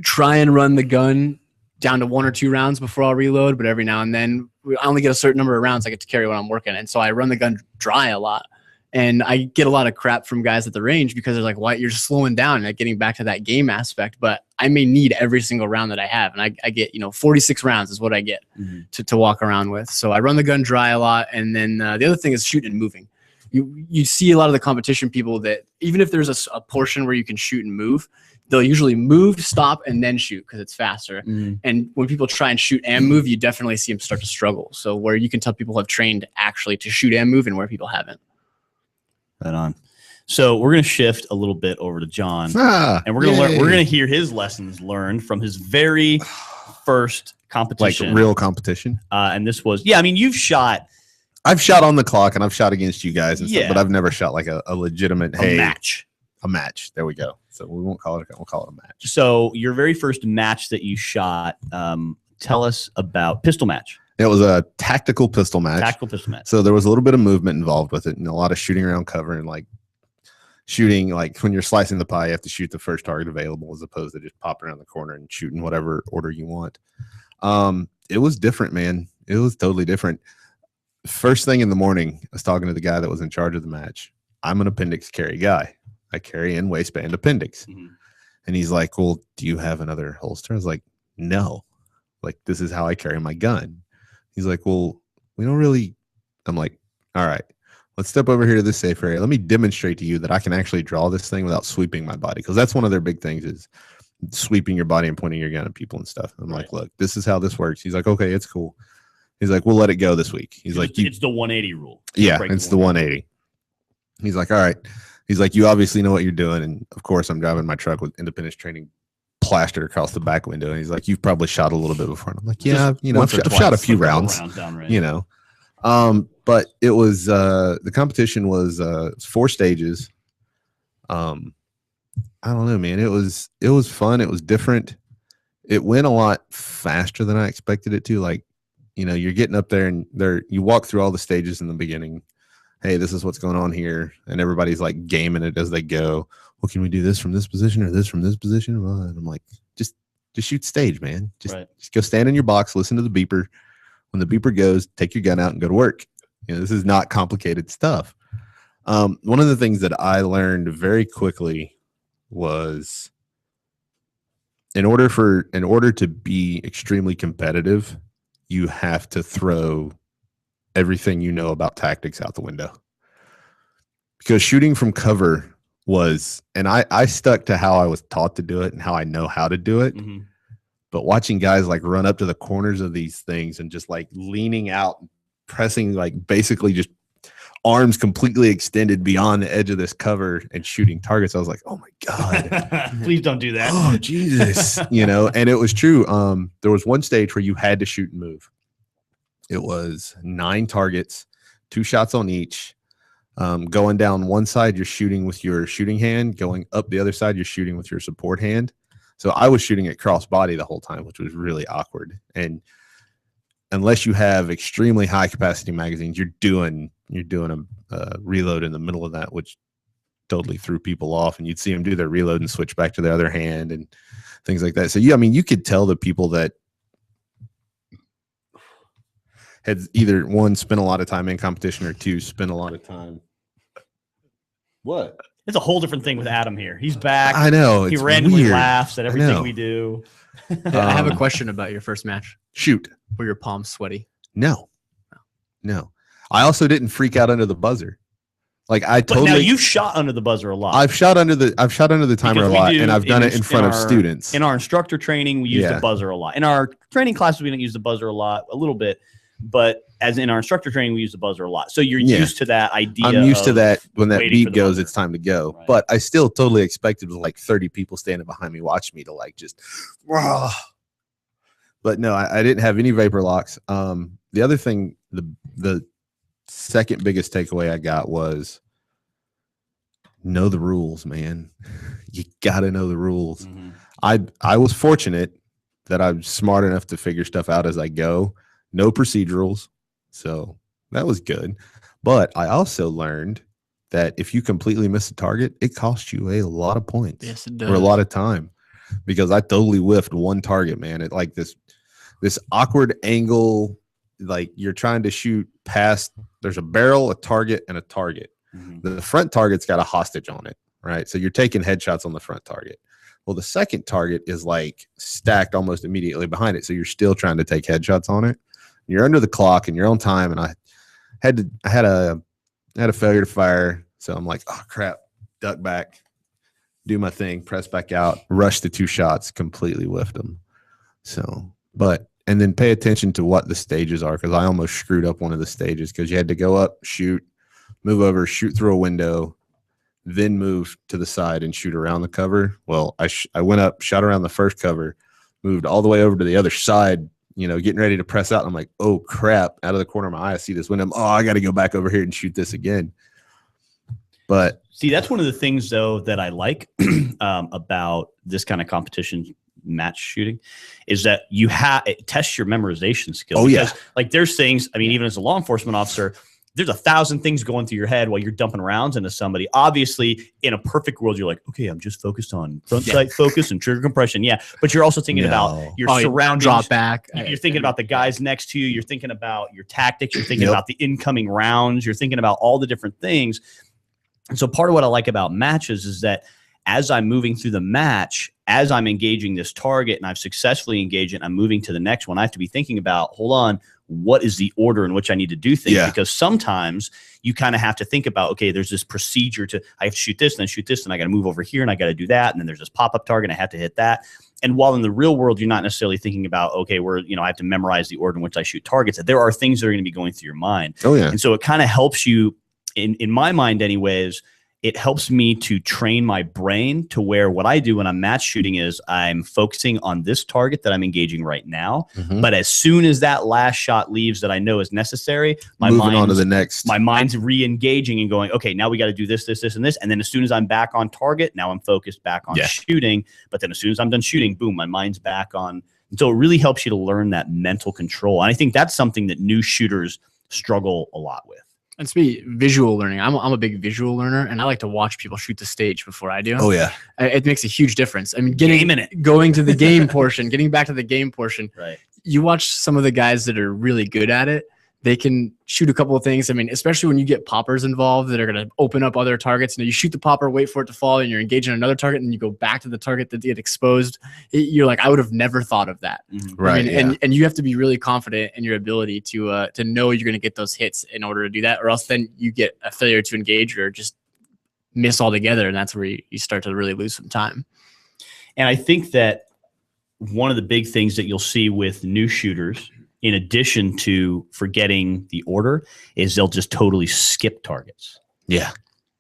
D: try and run the gun down to 1 or 2 rounds before I'll reload, but every now and then I only get a certain number of rounds I get to carry when I'm working. And so I run the gun dry a lot. And I get a lot of crap from guys at the range because they're like, why, you're just slowing down and like getting back to that game aspect. But I may need every single round that I have. And I get, 46 rounds is what I get to walk around with. So I run the gun dry a lot. And then the other thing is shooting and moving. You see a lot of the competition people that even if there's a portion where you can shoot and move, they'll usually move, stop, and then shoot because it's faster. And when people try and shoot and move, you definitely see them start to struggle. So where you can tell people have trained actually to shoot and move and where people haven't.
B: Right on. So we're going to shift a little bit over to John, and we're going to learn. We're going to hear his lessons learned from his very first competition,
C: like real competition.
B: And this was, I mean,
C: I've shot on the clock and I've shot against you guys and stuff,
B: Yeah.
C: but I've never shot like a legitimate
B: match.
C: A match. There we go. So we won't call it. We'll call it a match.
B: So your very first match that you shot, tell us about pistol match.
C: It was a tactical pistol match.
B: Tactical pistol match.
C: So there was a little bit of movement involved with it, and a lot of shooting around cover and like shooting. Like when you're slicing the pie, you have to shoot the first target available as opposed to just popping around the corner and shooting whatever order you want. It was different, man. It was totally different. First thing in the morning, I was talking to the guy that was in charge of the match. I'm an appendix carry guy. I carry in waistband appendix. And he's like, well, do you have another holster? I was like, no. Like, this is how I carry my gun. He's like, well, we don't really. I'm like, all right, let's step over here to this safe area. Let me demonstrate to you that I can actually draw this thing without sweeping my body. Because that's one of their big things is sweeping your body and pointing your gun at people and stuff. I'm like, look, this is how this works. He's like, okay, it's cool. He's like, we'll let it go this week. He's like,
B: it's the 180 rule.
C: Yeah, it's the 180. He's like, all right. He's like, you obviously know what you're doing. And of course, I'm driving my truck with Independence Training plastered across the back window. And he's like, you've probably shot a little bit before. And I'm like, yeah, I've shot a few rounds, but it was, the competition was 4 stages. I don't know, man. It was fun. It was different. It went a lot faster than I expected it to. Like, you're getting up there and you walk through all the stages in the beginning. Hey, this is what's going on here. And everybody's like gaming it as they go. Well, can we do this from this position or this from this position? Well, and I'm like, just shoot stage, man. Just go stand in your box, listen to the beeper. When the beeper goes, take your gun out and go to work. This is not complicated stuff. One of the things that I learned very quickly was in order to be extremely competitive, you have to throw everything you know about tactics out the window. Because shooting from cover was, and I stuck to how I was taught to do it and how I know how to do it.
B: Mm-hmm.
C: But watching guys like run up to the corners of these things and just like leaning out, pressing like basically just arms completely extended beyond the edge of this cover and shooting targets, I was like, oh my God.
B: Please don't do that.
C: Oh, Jesus. And it was true. There was one stage where you had to shoot and move. It was 9 targets, 2 shots on each. Going down one side, you're shooting with your shooting hand. Going up the other side, you're shooting with your support hand. So I was shooting at cross body the whole time, which was really awkward. And unless you have extremely high capacity magazines, you're doing a reload in the middle of that, which totally threw people off. And you'd see them do their reload and switch back to the other hand and things like that. So yeah, I mean, you could tell the people that had either 1, spent a lot of time in competition, or 2, spent a lot of time. What?
B: It's a whole different thing with Adam here. He's back.
C: I know.
B: He
C: It's
B: randomly
C: weird.
B: laughs at everything
C: know.
B: we do.
D: I have a question about your first match.
C: Shoot.
D: Were your palms sweaty?
C: No. I also didn't freak out under the buzzer. Like I
B: But
C: totally.
B: now you've shot under the buzzer a lot.
C: I've shot under the timer a
B: Because we
C: lot,
B: do
C: and I've done it in front of
B: our-
C: students.
B: In our instructor training, we use
C: Yeah.
B: the buzzer a lot. In our training classes, we don't use the buzzer a lot, a little bit. But as in our instructor training, we use the buzzer a lot. So you're
C: Yeah.
B: used to that idea.
C: I'm used to
B: of
C: that. When that
B: waiting for
C: beat
B: the
C: goes,
B: buzzer.
C: it's time to go.
B: Right.
C: But I still totally expected like 30 people standing behind me, watching me to like just. Rah. But no, I didn't have any vapor locks. The other thing, the second biggest takeaway I got was know the rules, man. You got to know the rules.
B: Mhm.
C: I was fortunate that I'm smart enough to figure stuff out as I go. No procedurals. So that was good. But I also learned that if you completely miss a target, it costs you a lot of points
D: Yes, it
C: or a
D: does.
C: lot of time, because I totally whiffed one target, man. It like this awkward angle, like you're trying to shoot past, there's a barrel, a target, and a target.
B: Mhm.
C: The front target's got a hostage on it, right? So you're taking headshots on the front target. Well, the second target is like stacked almost immediately behind it. So you're still trying to take headshots on it. You're under the clock and you're on time. And I had a failure to fire. So I'm like, oh crap, duck back, do my thing, press back out, rush the 2 shots, completely whiffed them. So, and then pay attention to what the stages are, because I almost screwed up one of the stages, because you had to go up, shoot, move over, shoot through a window, then move to the side and shoot around the cover. Well, I went up, shot around the first cover, moved all the way over to the other side, getting ready to press out. And I'm like, oh crap, out of the corner of my eye, I see this window. Oh, I got to go back over here and shoot this again. But
B: See, that's one of the things, though, that I like about this kind of competition match shooting is that it tests your memorization skills.
C: Oh, yeah.
B: Because, like, there's things, I mean, even as a law enforcement officer, there's 1,000 things going through your head while you're dumping rounds into somebody. Obviously, in a perfect world, you're like, okay, I'm just focused on front sight focus and trigger compression. Yeah. But you're also thinking about your surroundings.
D: Drop back.
B: You're thinking about the guys next to you. You're thinking about your tactics. You're thinking
C: Yep.
B: about the incoming rounds. You're thinking about all the different things. And so part of what I like about matches is that as I'm moving through the match, as I'm engaging this target and I've successfully engaged it, I'm moving to the next one. I have to be thinking about, hold on, what is the order in which I need to do things?
C: Yeah.
B: Because sometimes you kind of have to think about, okay, there's this procedure I have to shoot this, and then shoot this, and I got to move over here, and I got to do that. And then there's this pop-up target, and I have to hit that. And while in the real world, you're not necessarily thinking about, okay, I have to memorize the order in which I shoot targets. There are things that are going to be going through your mind.
C: oh yeah,
B: And so it kind of helps you, in my mind anyways, it helps me to train my brain to where what I do when I'm match shooting is I'm focusing on this target that I'm engaging right now.
C: Mhm.
B: But as soon as that last shot leaves that I know is necessary,
C: moving on to the next.
B: my mind's re-engaging and going, okay, now we got to do this, this, this, and this. And then as soon as I'm back on target, now I'm focused back on
C: Yeah.
B: shooting. But then as soon as I'm done shooting, boom, my mind's back on. And so it really helps you to learn that mental control. And I think that's something that new shooters struggle a lot with.
D: And speaking visual learning, I'm a big visual learner, and I like to watch people shoot the stage before I do.
C: oh yeah,
D: It makes a huge difference. I mean,
B: Gaming it.
D: going to the game portion, getting back to the game portion.
B: Right.
D: You watch some of the guys that are really good at it. They can shoot a couple of things. I mean, especially when you get poppers involved that are going to open up other targets. You shoot the popper, wait for it to fall, and you're engaging another target, and you go back to the target that get exposed. You're like, I would have never thought of that.
C: right.
D: I mean, and you have to be really confident in your ability to know you're going to get those hits in order to do that, or else then you get a failure to engage or just miss altogether, and that's where you start to really lose some time.
B: And I think that one of the big things that you'll see with new shooters, in addition to forgetting the order, is they'll just totally skip targets.
C: Yeah.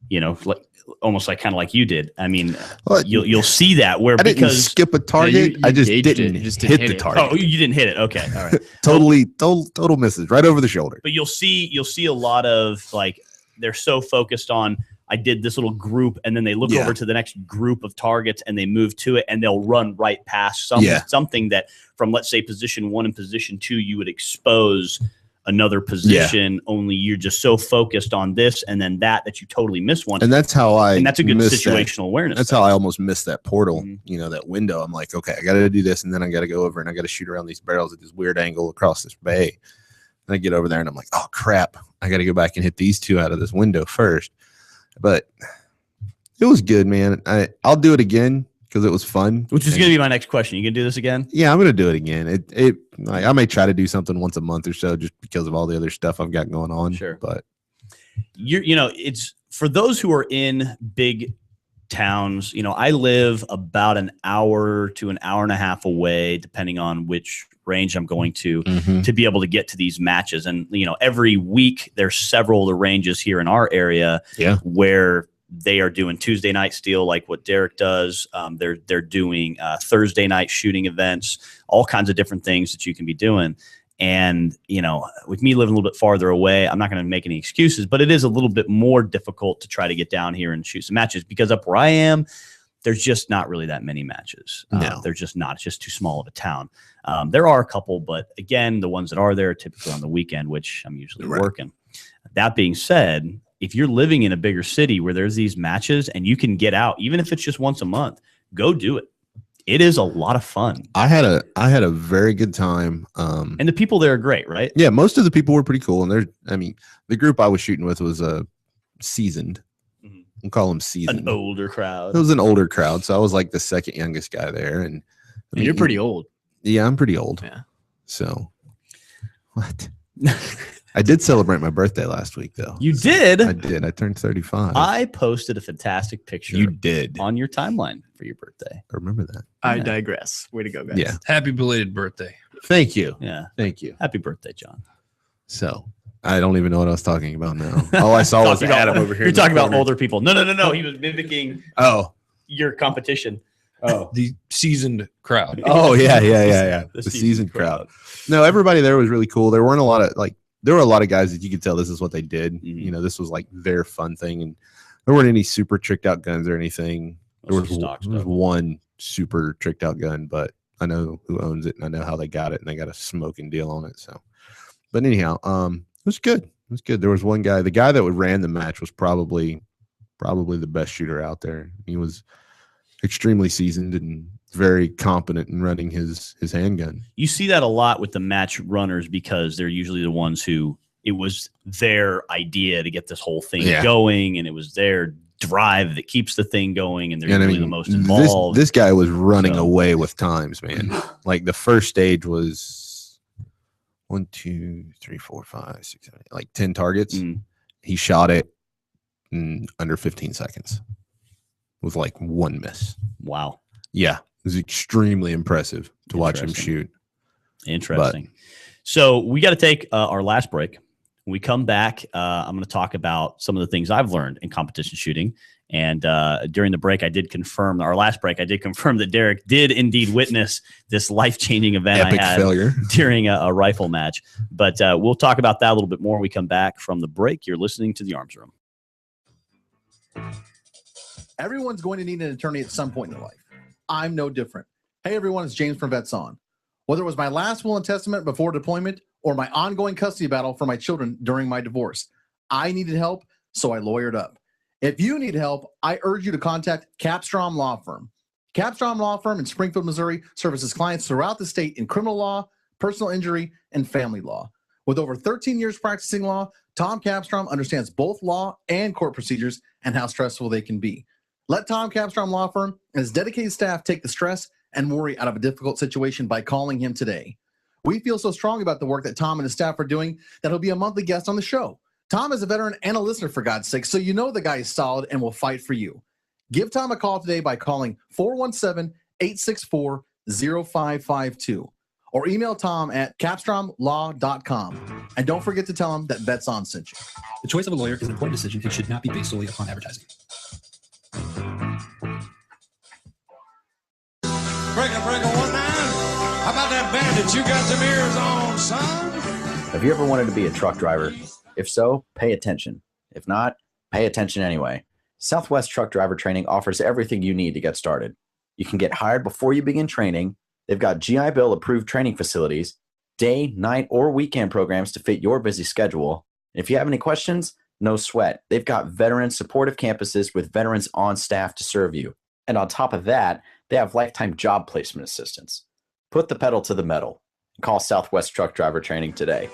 B: You know, like almost like kind of like you did. I mean,
C: Well,
B: you'll see that where
C: I didn't
B: because
C: skip a target.
D: you
C: I just
D: gauged it.
C: didn't,
D: You just
C: hit
D: didn't
C: the
D: hit it.
C: target.
B: oh, you didn't hit it. Okay, all right.
C: Total misses right over the shoulder.
B: But you'll see a lot of like they're so focused on I did this little group, and then they look
C: Yeah.
B: over to the next group of targets and they move to it, and they'll run right past something that from, let's say, position 1 and position 2, you would expose another position. Only you're just so focused on this and then that you totally miss one.
C: And that's how
B: and that's a good
C: missed
B: situational awareness.
C: That's how I almost missed that portal,
B: Mhm.
C: you know, that window. I'm like, okay, I got to do this. And then I got to go over and I got to shoot around these barrels at this weird angle across this bay. And I get over there and I'm like, oh, crap. I got to go back and hit these 2 out of this window first. But it was good, man. I'll do it again because it was fun.
B: Which is going to be my next question. You can do this again?
C: Yeah, I'm going to do it again. I may try to do something once a month or so just because of all the other stuff I've got going on.
B: Sure.
C: But
B: it's for those who are in big towns. You know, I live about an hour to an hour and a half away, depending on which range I'm going to be able to get to these matches. And, you know, every week there's several of the ranges here in our area where they are doing Tuesday night steel, like what Derek does. They're doing Thursday night shooting events, all kinds of different things that you can be doing. And, you know, with me living a little bit farther away, I'm not going to make any excuses, but it is a little bit more difficult to try to get down here and shoot some matches because up where I am, there's just not really that many matches. They're just not. It's just too small of a town. There are a couple, but again, the ones that are there are typically on the weekend, which I'm usually working. That being said, if you're living in a bigger city where there's these matches and you can get out, even if it's just once a month, go do it. It is a lot of fun.
C: I had a very good time.
B: And the people there are great, right?
C: Yeah, most of the people were pretty cool. And the group I was shooting with was seasoned. We'll call them seasoned.
B: An older crowd.
C: It was an older crowd. So I was like the second youngest guy there. And
D: you're pretty old.
C: Yeah, I'm pretty old.
D: Yeah.
C: So what? I did celebrate my birthday last week, though.
B: You did?
C: I did. I turned 35.
B: I posted a fantastic picture.
C: You did
B: on your timeline for your birthday.
C: I remember that.
D: I digress. Way to go, guys.
C: Yeah.
A: Happy belated birthday.
C: Thank you.
B: Yeah.
C: Thank you.
B: Happy birthday, John.
C: So I don't even know what I was talking about now. All I saw was Adam over here.
B: You're talking about older people. No. He was mimicking your competition.
C: Oh,
A: the seasoned crowd.
C: Oh, yeah. The seasoned crowd. No, everybody there was really cool. There were a lot of guys that you could tell this is what they did.
B: Mm-hmm.
C: You know, this was like their fun thing. And there weren't any super tricked out guns or anything. There was one super tricked out gun, but I know who owns it and I know how they got it and they got a smoking deal on it. So, but anyhow, it was good. It was good. There was one guy, the guy that ran the match was probably the best shooter out there. He was extremely seasoned and very competent in running his handgun.
B: You see that a lot with the match runners because they're usually the ones who it was their idea to get this whole thing going, and it was their drive that keeps the thing going, and they're usually the most involved.
C: This guy was running away with times, man. Like the first stage was 1, 2, 3, 4, 5, 6, 7, like 10 targets. He shot it in under 15 seconds with like one miss.
B: Wow.
C: Yeah. It was extremely impressive to watch him shoot.
B: Interesting. So we got to take our last break. When we come back, I'm going to talk about some of the things I've learned in competition shooting. And during the break, our last break, I did confirm that Derek did indeed witness this life-changing event
C: Epic
B: I had
C: failure
B: during a rifle match. But we'll talk about that a little bit more when we come back from the break. You're listening to The Arms Room.
H: Everyone's going to need an attorney at some point in their life. I'm no different. Hey, everyone, it's James from Vets On. Whether it was my last will and testament before deployment or my ongoing custody battle for my children during my divorce, I needed help, so I lawyered up. If you need help, I urge you to contact Capstrom Law Firm. Capstrom Law Firm in Springfield, Missouri services clients throughout the state in criminal law, personal injury, and family law. With over 13 years practicing law, Tom Capstrom understands both law and court procedures and how stressful they can be. Let Tom Capstrom Law Firm and his dedicated staff take the stress and worry out of a difficult situation by calling him today. We feel so strong about the work that Tom and his staff are doing that he'll be a monthly guest on the show. Tom is a veteran and a listener, for God's sake, so you know the guy is solid and will fight for you. Give Tom a call today by calling 417-864-0552 or email Tom at capstromlaw.com. And don't forget to tell him that Vets On sent you.
I: The choice of a lawyer is an important decision and should not be based solely upon advertising.
F: Breaker 19. How about that bandit? You got some ears on, son?
G: Have you ever wanted to be a truck driver? If so, pay attention. If not, pay attention anyway. Southwest Truck Driver Training offers everything you need to get started. You can get hired before you begin training. They've got GI Bill approved training facilities, day, night, or weekend programs to fit your busy schedule. And if you have any questions, no sweat. They've got veteran supportive campuses with veterans on staff to serve you. And on top of that, they have lifetime job placement assistance. Put the pedal to the metal. Call Southwest Truck Driver Training today.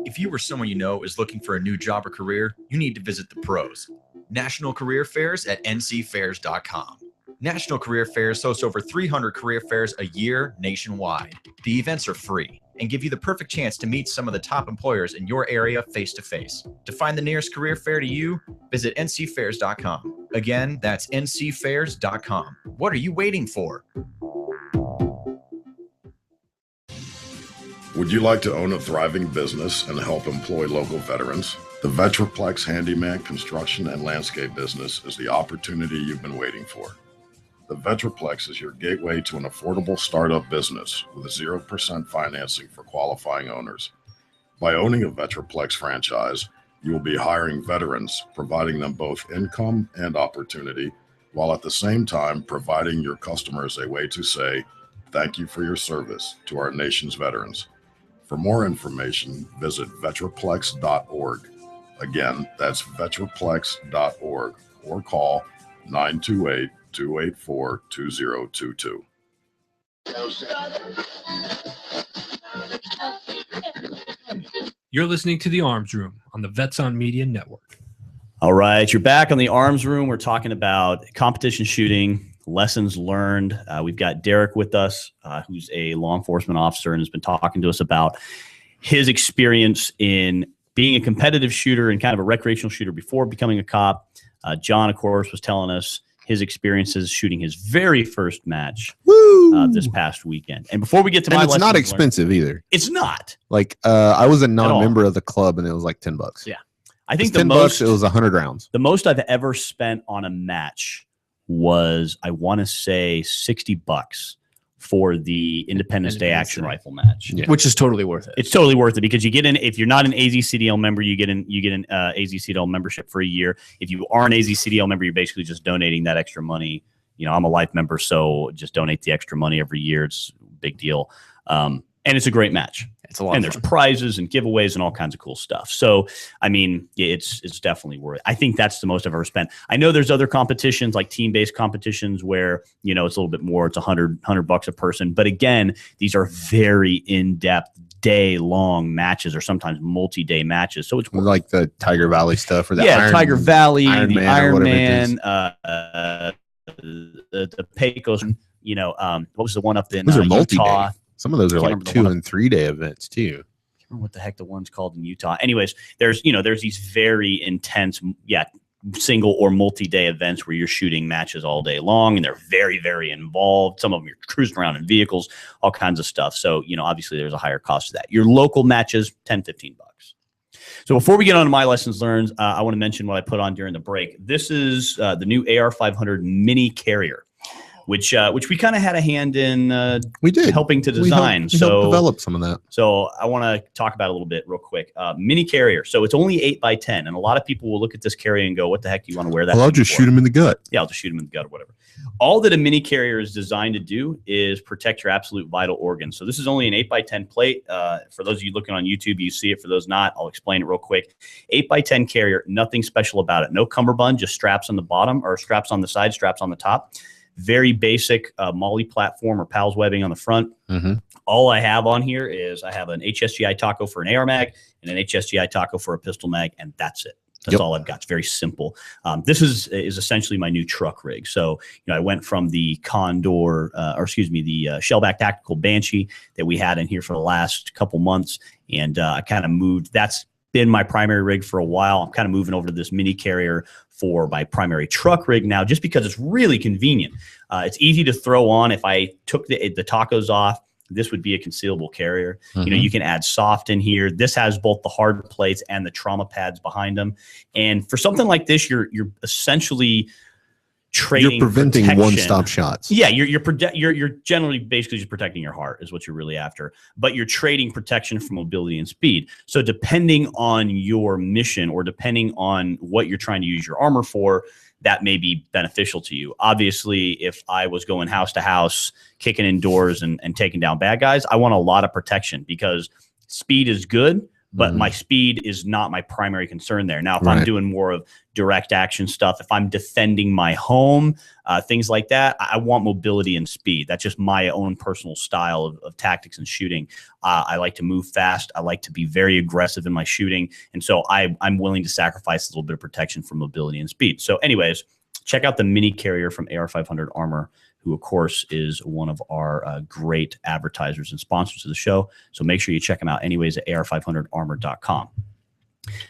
J: If you or someone you know is looking for a new job or career, you need to visit the pros. National Career Fairs at ncfairs.com. National Career Fairs hosts over 300 career fairs a year nationwide. The events are free and give you the perfect chance to meet some of the top employers in your area face-to-face. To find the nearest career fair to you, visit ncfairs.com. Again, that's ncfairs.com. What are you waiting for?
E: Would you like to own a thriving business and help employ local veterans? The Vetraplex Handyman Construction and Landscape business is the opportunity you've been waiting for. The Vetraplex is your gateway to an affordable startup business with 0% financing for qualifying owners. By owning a Vetraplex franchise, you will be hiring veterans, providing them both income and opportunity, while at the same time providing your customers a way to say, thank you for your service to our nation's veterans. For more information, visit vetraplex.org. Again, that's vetraplex.org or call 928-284-2022.
I: You're listening to The Arms Room on the Vets On Media Network.
B: All right, you're back on the Arms Room. We're talking about competition shooting, lessons learned. We've got Derek with us, who's a law enforcement officer and has been talking to us about his experience in being a competitive shooter and kind of a recreational shooter before becoming a cop. John, of course, was telling us his experiences shooting his very first match this past weekend. And before we get to my
C: it's not expensive either.
B: It's not.
C: Like I was a non-member of the club and it was like $10. Yeah.
B: I think
C: the most, it was 100 rounds.
B: The most I've ever spent on a match was, I want to say, $60 for the Independence Day action rifle match,
D: which is totally worth it.
B: It's totally worth it because you get in. If you're not an AZCDL member, you get an AZCDL membership for a year. If you are an AZCDL member, you're basically just donating that extra money. You know, I'm a life member, so just donate the extra money every year. It's a big deal. And it's a great match.
D: It's a lot.
B: And there's prizes and giveaways and all kinds of cool stuff. So, I mean, it's definitely worth it. I think that's the most I've ever spent. I know there's other competitions like team-based competitions where, you know, it's a little bit more. It's $100 a person. But again, these are very in-depth, day-long matches or sometimes multi-day matches. So it's
C: like the Tiger Valley stuff or the
B: Tiger Valley,
C: Iron
B: the
C: Man
B: Iron Man, the Pecos. You know, what was the one up in
C: those are multi-day.
B: Utah?
C: Some of those are like 2 and 3 day events too.
B: I can't remember what the heck the one's called in Utah. Anyways, there's these very intense, single or multi-day events where you're shooting matches all day long and they're very, very involved. Some of them you're cruising around in vehicles, all kinds of stuff. So, you know, obviously there's a higher cost to that. Your local matches, $10-15. So before we get on to my lessons learned, I want to mention what I put on during the break. This is the new AR-500 mini carrier, which we kind of had a hand in.
C: We did
B: helping to design.
C: We helped develop some of that.
B: So I want to talk about it a little bit real quick. Mini carrier. So it's only 8x10, and a lot of people will look at this carrier and go, "What the heck do you want to wear that?"
C: Well, I'll just shoot him in the gut.
B: Yeah, I'll just shoot him in the gut or whatever. All that a mini carrier is designed to do is protect your absolute vital organs. So this is only an 8x10 plate. For those of you looking on YouTube, you see it. For those not, I'll explain it real quick. 8x10 carrier, nothing special about it. No cummerbund, just straps on the bottom or straps on the side, straps on the top. Very basic MOLLE platform or PALS webbing on the front.
C: Mm-hmm.
B: All I have on here is I have an HSGI taco for an AR mag and an HSGI taco for a pistol mag, and that's it. That's all I've got. It's very simple. This is essentially my new truck rig. So, I went from the Condor, the Shellback Tactical Banshee that we had in here for the last couple months. And I kind of moved. That's been my primary rig for a while. I'm kind of moving over to this mini carrier for my primary truck rig now, just because it's really convenient. It's easy to throw on. If I took the tacos off, this would be a concealable carrier. You can add soft in here. This has both the hard plates and the trauma pads behind them. And for something like this, you're essentially trading.
C: You're preventing
B: protection.
C: one-stop shots.
B: Yeah, you're generally basically just protecting your heart is what you're really after. But you're trading protection for mobility and speed. So depending on your mission or depending on what you're trying to use your armor for, that may be beneficial to you. Obviously, if I was going house to house, kicking in doors and taking down bad guys, I want a lot of protection because speed is good, but my speed is not my primary concern there. Now, if I'm doing more of direct action stuff, if I'm defending my home, things like that, I want mobility and speed. That's just my own personal style of tactics and shooting. I like to move fast. I like to be very aggressive in my shooting. And so I'm willing to sacrifice a little bit of protection for mobility and speed. So anyways, check out the mini carrier from AR500 Armor, who, of course, is one of our great advertisers and sponsors of the show. So make sure you check them out anyways at ar500armor.com.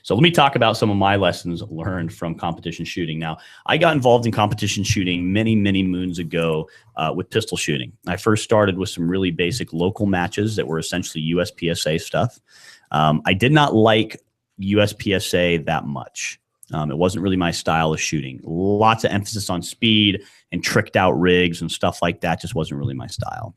B: So let me talk about some of my lessons learned from competition shooting. Now, I got involved in competition shooting many, many moons ago with pistol shooting. I first started with some really basic local matches that were essentially USPSA stuff. I did not like USPSA that much. It wasn't really my style of shooting. Lots of emphasis on speed and tricked out rigs and stuff like that just wasn't really my style.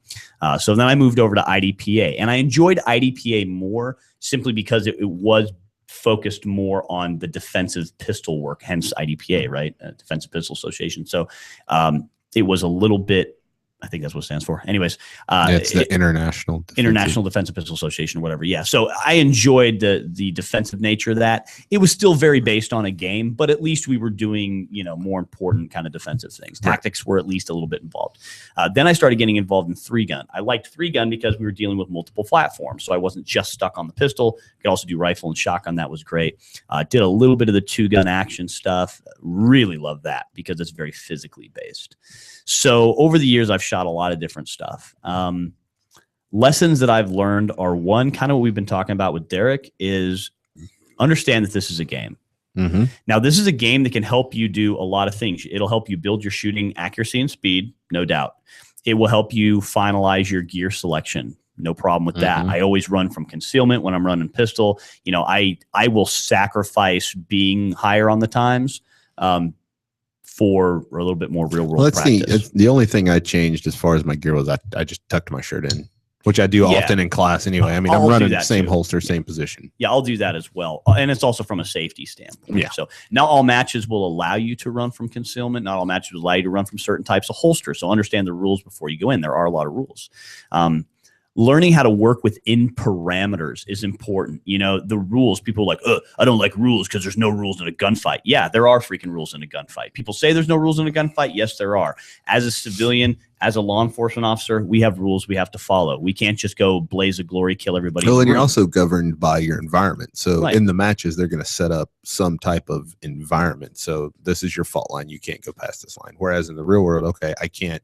B: So then I moved over to IDPA, and I enjoyed IDPA more simply because it was focused more on the defensive pistol work, hence IDPA, right? Defensive Pistol Association. So it was a little bit, I think that's what it stands for. Anyways,
C: it's the International
B: Defensive Pistol Association or whatever. Yeah. So I enjoyed the defensive nature of that. It was still very based on a game, but at least we were doing, more important kind of defensive things. Tactics were at least a little bit involved. Then I started getting involved in 3-gun. I liked 3-gun because we were dealing with multiple platforms. So I wasn't just stuck on the pistol. Could also do rifle and shotgun. That was great. Did a little bit of the 2-gun action stuff. Really love that because it's very physically based. So over the years, I've shot a lot of different stuff. Lessons that I've learned are, one, kind of what we've been talking about with Derek, is understand that this is a game. Now, this is a game that can help you do a lot of things. It'll help you build your shooting accuracy and speed, no doubt. It will help you finalize your gear selection. No problem with that. I always run from concealment when I'm running pistol. I will sacrifice being higher on the times for a little bit more real world practice.
C: The only thing I changed as far as my gear was I just tucked my shirt in, which I do often in class anyway. I mean, I'm running the same holster, same position.
B: Yeah, I'll do that as well. And it's also from a safety standpoint. Yeah. So not all matches will allow you to run from concealment. Not all matches will allow you to run from certain types of holster. So understand the rules before you go in. There are a lot of rules. Learning how to work within parameters is important. The rules, people are like, I don't like rules because there's no rules in a gunfight. Yeah, there are freaking rules in a gunfight. People say there's no rules in a gunfight. Yes, there are. As a civilian, as a law enforcement officer, we have rules we have to follow. We can't just go blaze of glory, kill everybody.
C: Well, and you're also governed by your environment. So in the matches, they're going to set up some type of environment. So this is your fault line. You can't go past this line. Whereas in the real world, okay, I can't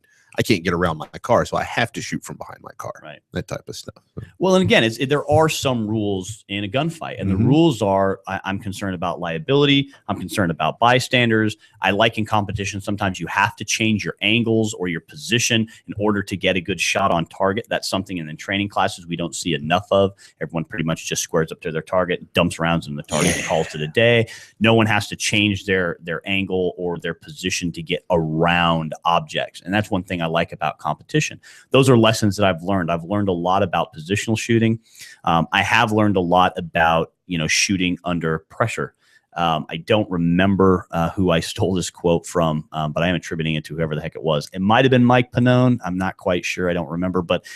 C: get around my car, so I have to shoot from behind my car. Right. That type of stuff.
B: Well, and again, there are some rules in a gunfight, and the rules are, I'm concerned about liability. I'm concerned about bystanders. I like in competition, sometimes you have to change your angles or your position in order to get a good shot on target. That's something in the training classes we don't see enough of. Everyone pretty much just squares up to their target, dumps rounds in the target, and calls it a day. No one has to change their angle or their position to get around objects. And that's one thing I like about competition. Those are lessons that I've learned. I've learned a lot about positional shooting. I have learned a lot about, shooting under pressure. I don't remember who I stole this quote from, but I am attributing it to whoever the heck it was. It might have been Mike Pannone. I'm not quite sure. I don't remember, but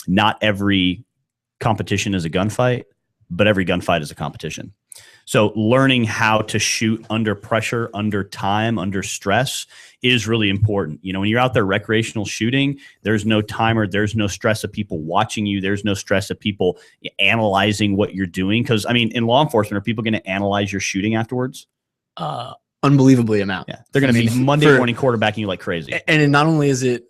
B: not every competition is a gunfight, but every gunfight is a competition. So learning how to shoot under pressure, under time, under stress is really important. You know, when you're out there recreational shooting, there's no timer, there's no stress of people watching you, there's no stress of people analyzing what you're doing. Because I mean, in law enforcement, are people going to analyze your shooting afterwards?
D: Unbelievably amount.
B: Yeah, they're going to be Monday morning quarterbacking you like crazy.
D: And not only is it,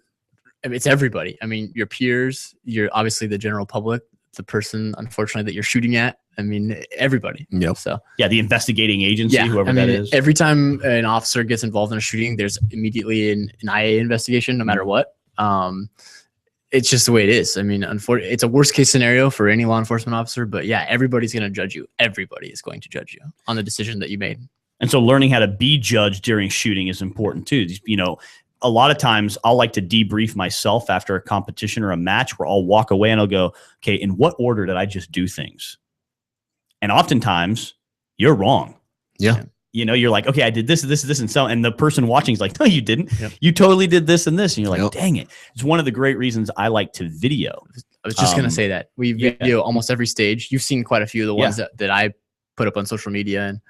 D: I mean, it's everybody. I mean, your peers, you're obviously the general public, the person, unfortunately, that you're shooting at. I mean, everybody.
C: Yep.
D: So
B: yeah, the investigating agency, whoever that is.
D: Every time an officer gets involved in a shooting, there's immediately an IA investigation, no matter what. It's just the way it is. I mean, unfortunately, it's a worst case scenario for any law enforcement officer. But yeah, everybody's going to judge you. Everybody is going to judge you on the decision that you made.
B: And so learning how to be judged during shooting is important too. You know, a lot of times I'll like to debrief myself after a competition or a match where I'll walk away and I'll go, okay, in what order did I just do things? And oftentimes you're wrong.
C: Yeah.
B: You know, you're like, okay, I did this, this, this, and so, and the person watching is like, no, you didn't. Yep. You totally did this and this. And you're like, dang it. It's one of the great reasons I like to video.
D: I was just going to say that we video almost every stage. You've seen quite a few of the ones that I put up on social media, and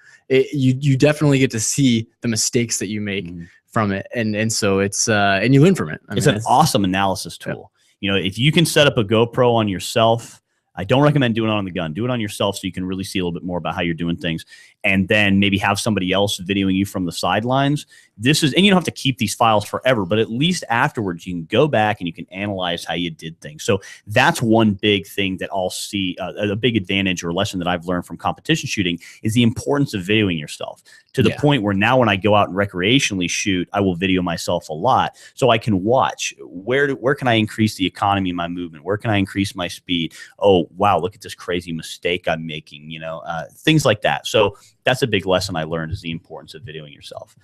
D: you definitely get to see the mistakes that you make from it. And so it's, and you learn from it.
B: It's an awesome analysis tool. You know, if you can set up a GoPro on yourself, I don't recommend doing it on the gun. Do it on yourself so you can really see a little bit more about how you're doing things. And then maybe have somebody else videoing you from the sidelines. This is, and you don't have to keep these files forever, but at least afterwards you can go back and you can analyze how you did things. So that's one big thing that I'll see, a big advantage or lesson that I've learned from competition shooting is the importance of videoing yourself to the point where now when I go out and recreationally shoot, I will video myself a lot so I can watch where can I increase the economy of my movement? Where can I increase my speed? Oh, wow, look at this crazy mistake I'm making, you know, things like that. So that's a big lesson I learned is the importance of videoing yourself.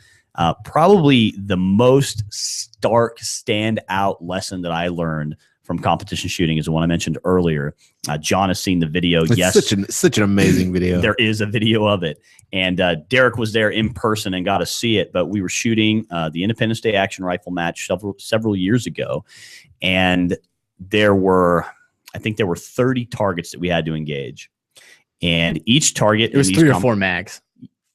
B: Probably the most stark standout lesson that I learned from competition shooting is the one I mentioned earlier. John has seen the video.
C: It's such an amazing video.
B: There is a video of it. And Derek was there in person and got to see it. But we were shooting the Independence Day action rifle match several years ago. And I think there were 30 targets that we had to engage. And each target...
D: It was 3 or 4 mags.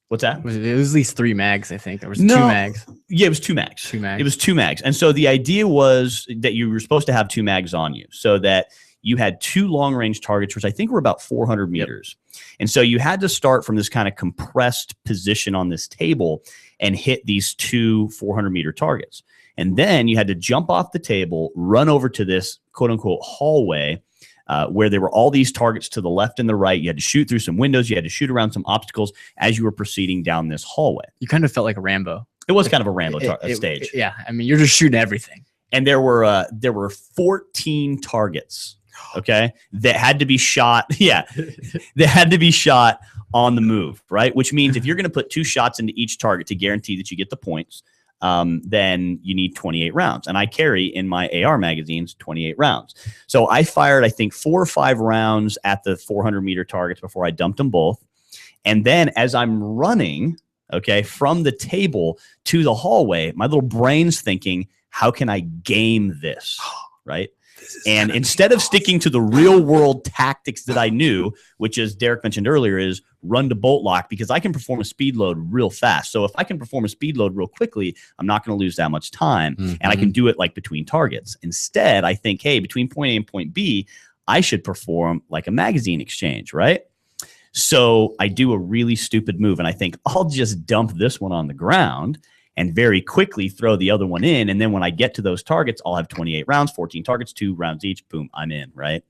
B: What's that?
D: It was at least 3 mags, I think. There was 2 mags.
B: Yeah, it was 2 mags.
D: 2 mags.
B: It was 2 mags. And so the idea was that you were supposed to have 2 mags on you so that you had 2 long-range targets, which I think were about 400 meters. And so you had to start from this kind of compressed position on this table and hit these 2 400-meter targets. And then you had to jump off the table, run over to this quote-unquote hallway where there were all these targets to the left and the right. You had to shoot through some windows. You had to shoot around some obstacles as you were proceeding down this hallway.
D: You kind of felt like a Rambo.
B: It was kind of a Rambo stage.
D: Yeah, I mean, you're just shooting everything.
B: And there were 14 targets, okay, that had to be shot. Yeah, that had to be shot on the move, right? Which means if you're going to put 2 shots into each target to guarantee that you get the points, then you need 28 rounds. And I carry in my AR magazines 28 rounds. So I fired, I think, 4 or 5 rounds at the 400-meter targets before I dumped them both. And then as I'm running, okay, from the table to the hallway, my little brain's thinking, how can I game this, right? And instead of sticking to the real world tactics that I knew, which as Derek mentioned earlier, is run to bolt lock, because I can perform a speed load real fast. So if I can perform a speed load real quickly, I'm not going to lose that much time. And I can do it like between targets. Instead, I think, hey, between point A and point B, I should perform like a magazine exchange, right? So I do a really stupid move and I think I'll just dump this one on the ground and very quickly throw the other one in. And then when I get to those targets, I'll have 28 rounds, 14 targets, 2 rounds each. Boom, I'm in, right?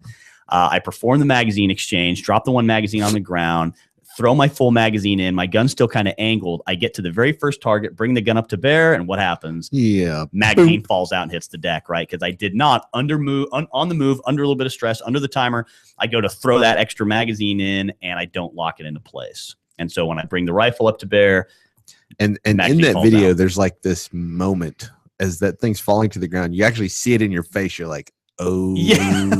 B: I perform the magazine exchange, drop the one magazine on the ground, throw my full magazine in. My gun's still kind of angled. I get to the very first target, bring the gun up to bear, and what happens?
C: Yeah.
B: Magazine falls out and hits the deck, right? Because I did not on the move, under a little bit of stress, under the timer. I go to throw that extra magazine in, and I don't lock it into place. And so when I bring the rifle up to bear,
C: and in that video, there's like this moment as that thing's falling to the ground. You actually see it in your face. You're like, oh,
B: yeah.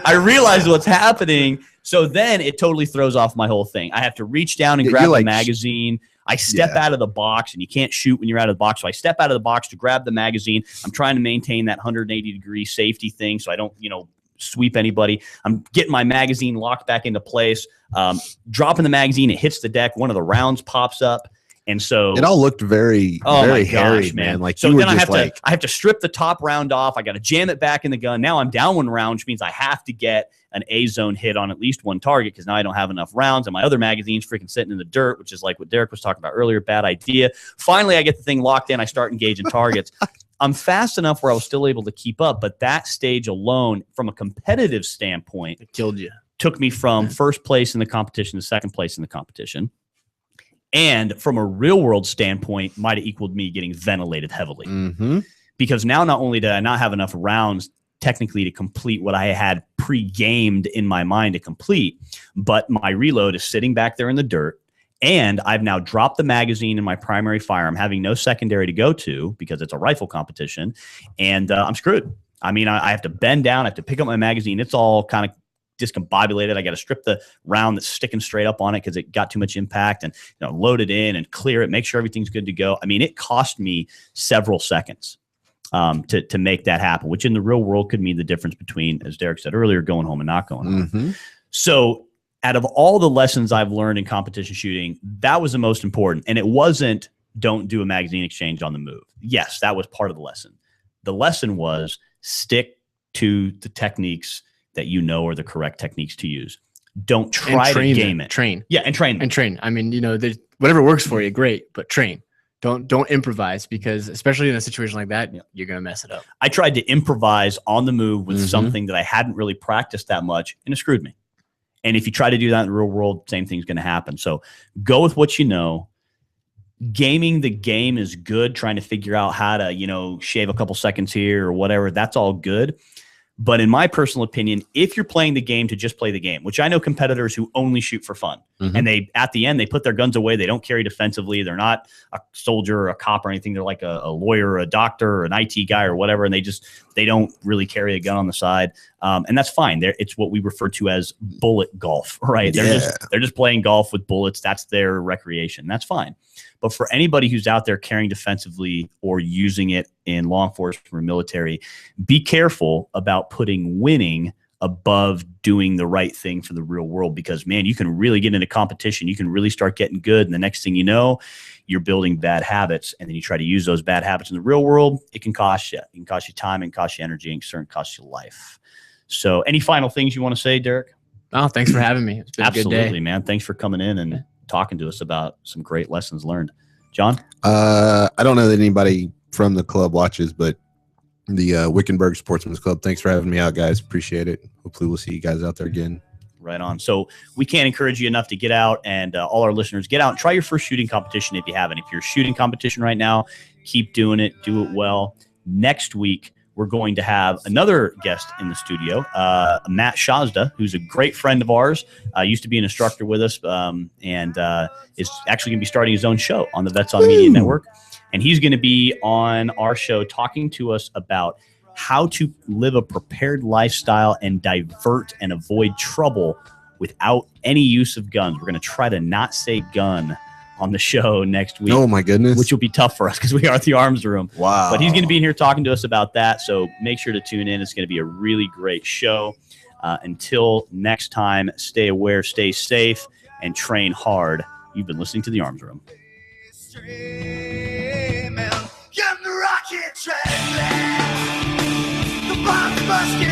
B: I realize what's happening. So then it totally throws off my whole thing. I have to reach down and grab the magazine. I step out of the box, and you can't shoot when you're out of the box. So I step out of the box to grab the magazine. I'm trying to maintain that 180-degree safety thing so I don't, sweep anybody. I'm getting my magazine locked back into place, dropping the magazine. It hits the deck. One of the rounds pops up. And so
C: it all looked very hairy, man. Like,
B: so
C: you were
B: then
C: just
B: I have to strip the top round off. I got to jam it back in the gun. Now I'm down one round, which means I have to get an A zone hit on at least one target because now I don't have enough rounds, and my other magazine's freaking sitting in the dirt, which is like what Derek was talking about earlier. Bad idea. Finally, I get the thing locked in. I start engaging targets. I'm fast enough where I was still able to keep up, but that stage alone, from a competitive standpoint,
D: It killed you.
B: took me from first place in the competition to second place in the competition. And from a real world standpoint, might have equaled me getting ventilated heavily.
C: Mm-hmm.
B: Because now not only did I not have enough rounds technically to complete what I had pre-gamed in my mind to complete, but my reload is sitting back there in the dirt. And I've now dropped the magazine in my primary firearm, having no secondary to go to because it's a rifle competition. And I'm screwed. I mean, I have to bend down. I have to pick up my magazine. It's all kind of discombobulated. I got to strip the round that's sticking straight up on it because it got too much impact, and load it in and clear it, make sure everything's good to go. I mean, it cost me several seconds to make that happen, which in the real world could mean the difference between, as Derek said earlier, going home and not going home.
C: Mm-hmm.
B: So out of all the lessons I've learned in competition shooting, that was the most important. And it wasn't don't do a magazine exchange on the move. Yes, that was part of the lesson. The lesson was stick to the techniques that are the correct techniques to use. Don't try to game it.
D: Train.
B: Yeah, and train.
D: And train. I mean, whatever works for you, great, but train. Don't improvise, because especially in a situation like that, you're going to mess it up.
B: I tried to improvise on the move with something that I hadn't really practiced that much, and it screwed me. And if you try to do that in the real world, same thing's going to happen. So go with what you know. Gaming the game is good. Trying to figure out how to, shave a couple seconds here or whatever, that's all good. But in my personal opinion, if you're playing the game to just play the game, which I know competitors who only shoot for fun, and at the end, they put their guns away. They don't carry defensively. They're not a soldier or a cop or anything. They're like a lawyer or a doctor or an IT guy or whatever. And they don't really carry a gun on the side. And that's fine. It's what we refer to as bullet golf, right? They're just playing golf with bullets. That's their recreation. That's fine. But for anybody who's out there carrying defensively or using it in law enforcement or military, be careful about putting winning above doing the right thing for the real world, because, man, you can really get into competition. You can really start getting good. And the next thing you know, you're building bad habits. And then you try to use those bad habits in the real world. It can cost you. It can cost you time, and cost you energy, and certainly cost you life. So any final things you want to say, Derek?
D: Oh, thanks for having me. It's been
B: Absolutely,
D: a good day.
B: Man. Thanks for coming in and talking to us about some great lessons learned. John?
C: I don't know that anybody from the club watches, but the Wickenburg Sportsman's Club, thanks for having me out, guys. Appreciate it. Hopefully we'll see you guys out there again.
B: Right on. So we can't encourage you enough to get out, and all our listeners, get out and try your first shooting competition if you haven't. If you're shooting competition right now, keep doing it. Do it well. Next week, we're going to have another guest in the studio, Matt Shazda, who's a great friend of ours, used to be an instructor with us, and is actually going to be starting his own show on the Vets on Media Network. And he's going to be on our show talking to us about how to live a prepared lifestyle and divert and avoid trouble without any use of guns. We're going to try to not say gun on the show next week.
C: Oh, my goodness.
B: Which will be tough for us because we are at the Arms Room.
C: Wow.
B: But he's going to be in here talking to us about that. So make sure to tune in. It's going to be a really great show. Until next time, stay aware, stay safe, and train hard. You've been listening to the Arms Room.
F: The bombs must get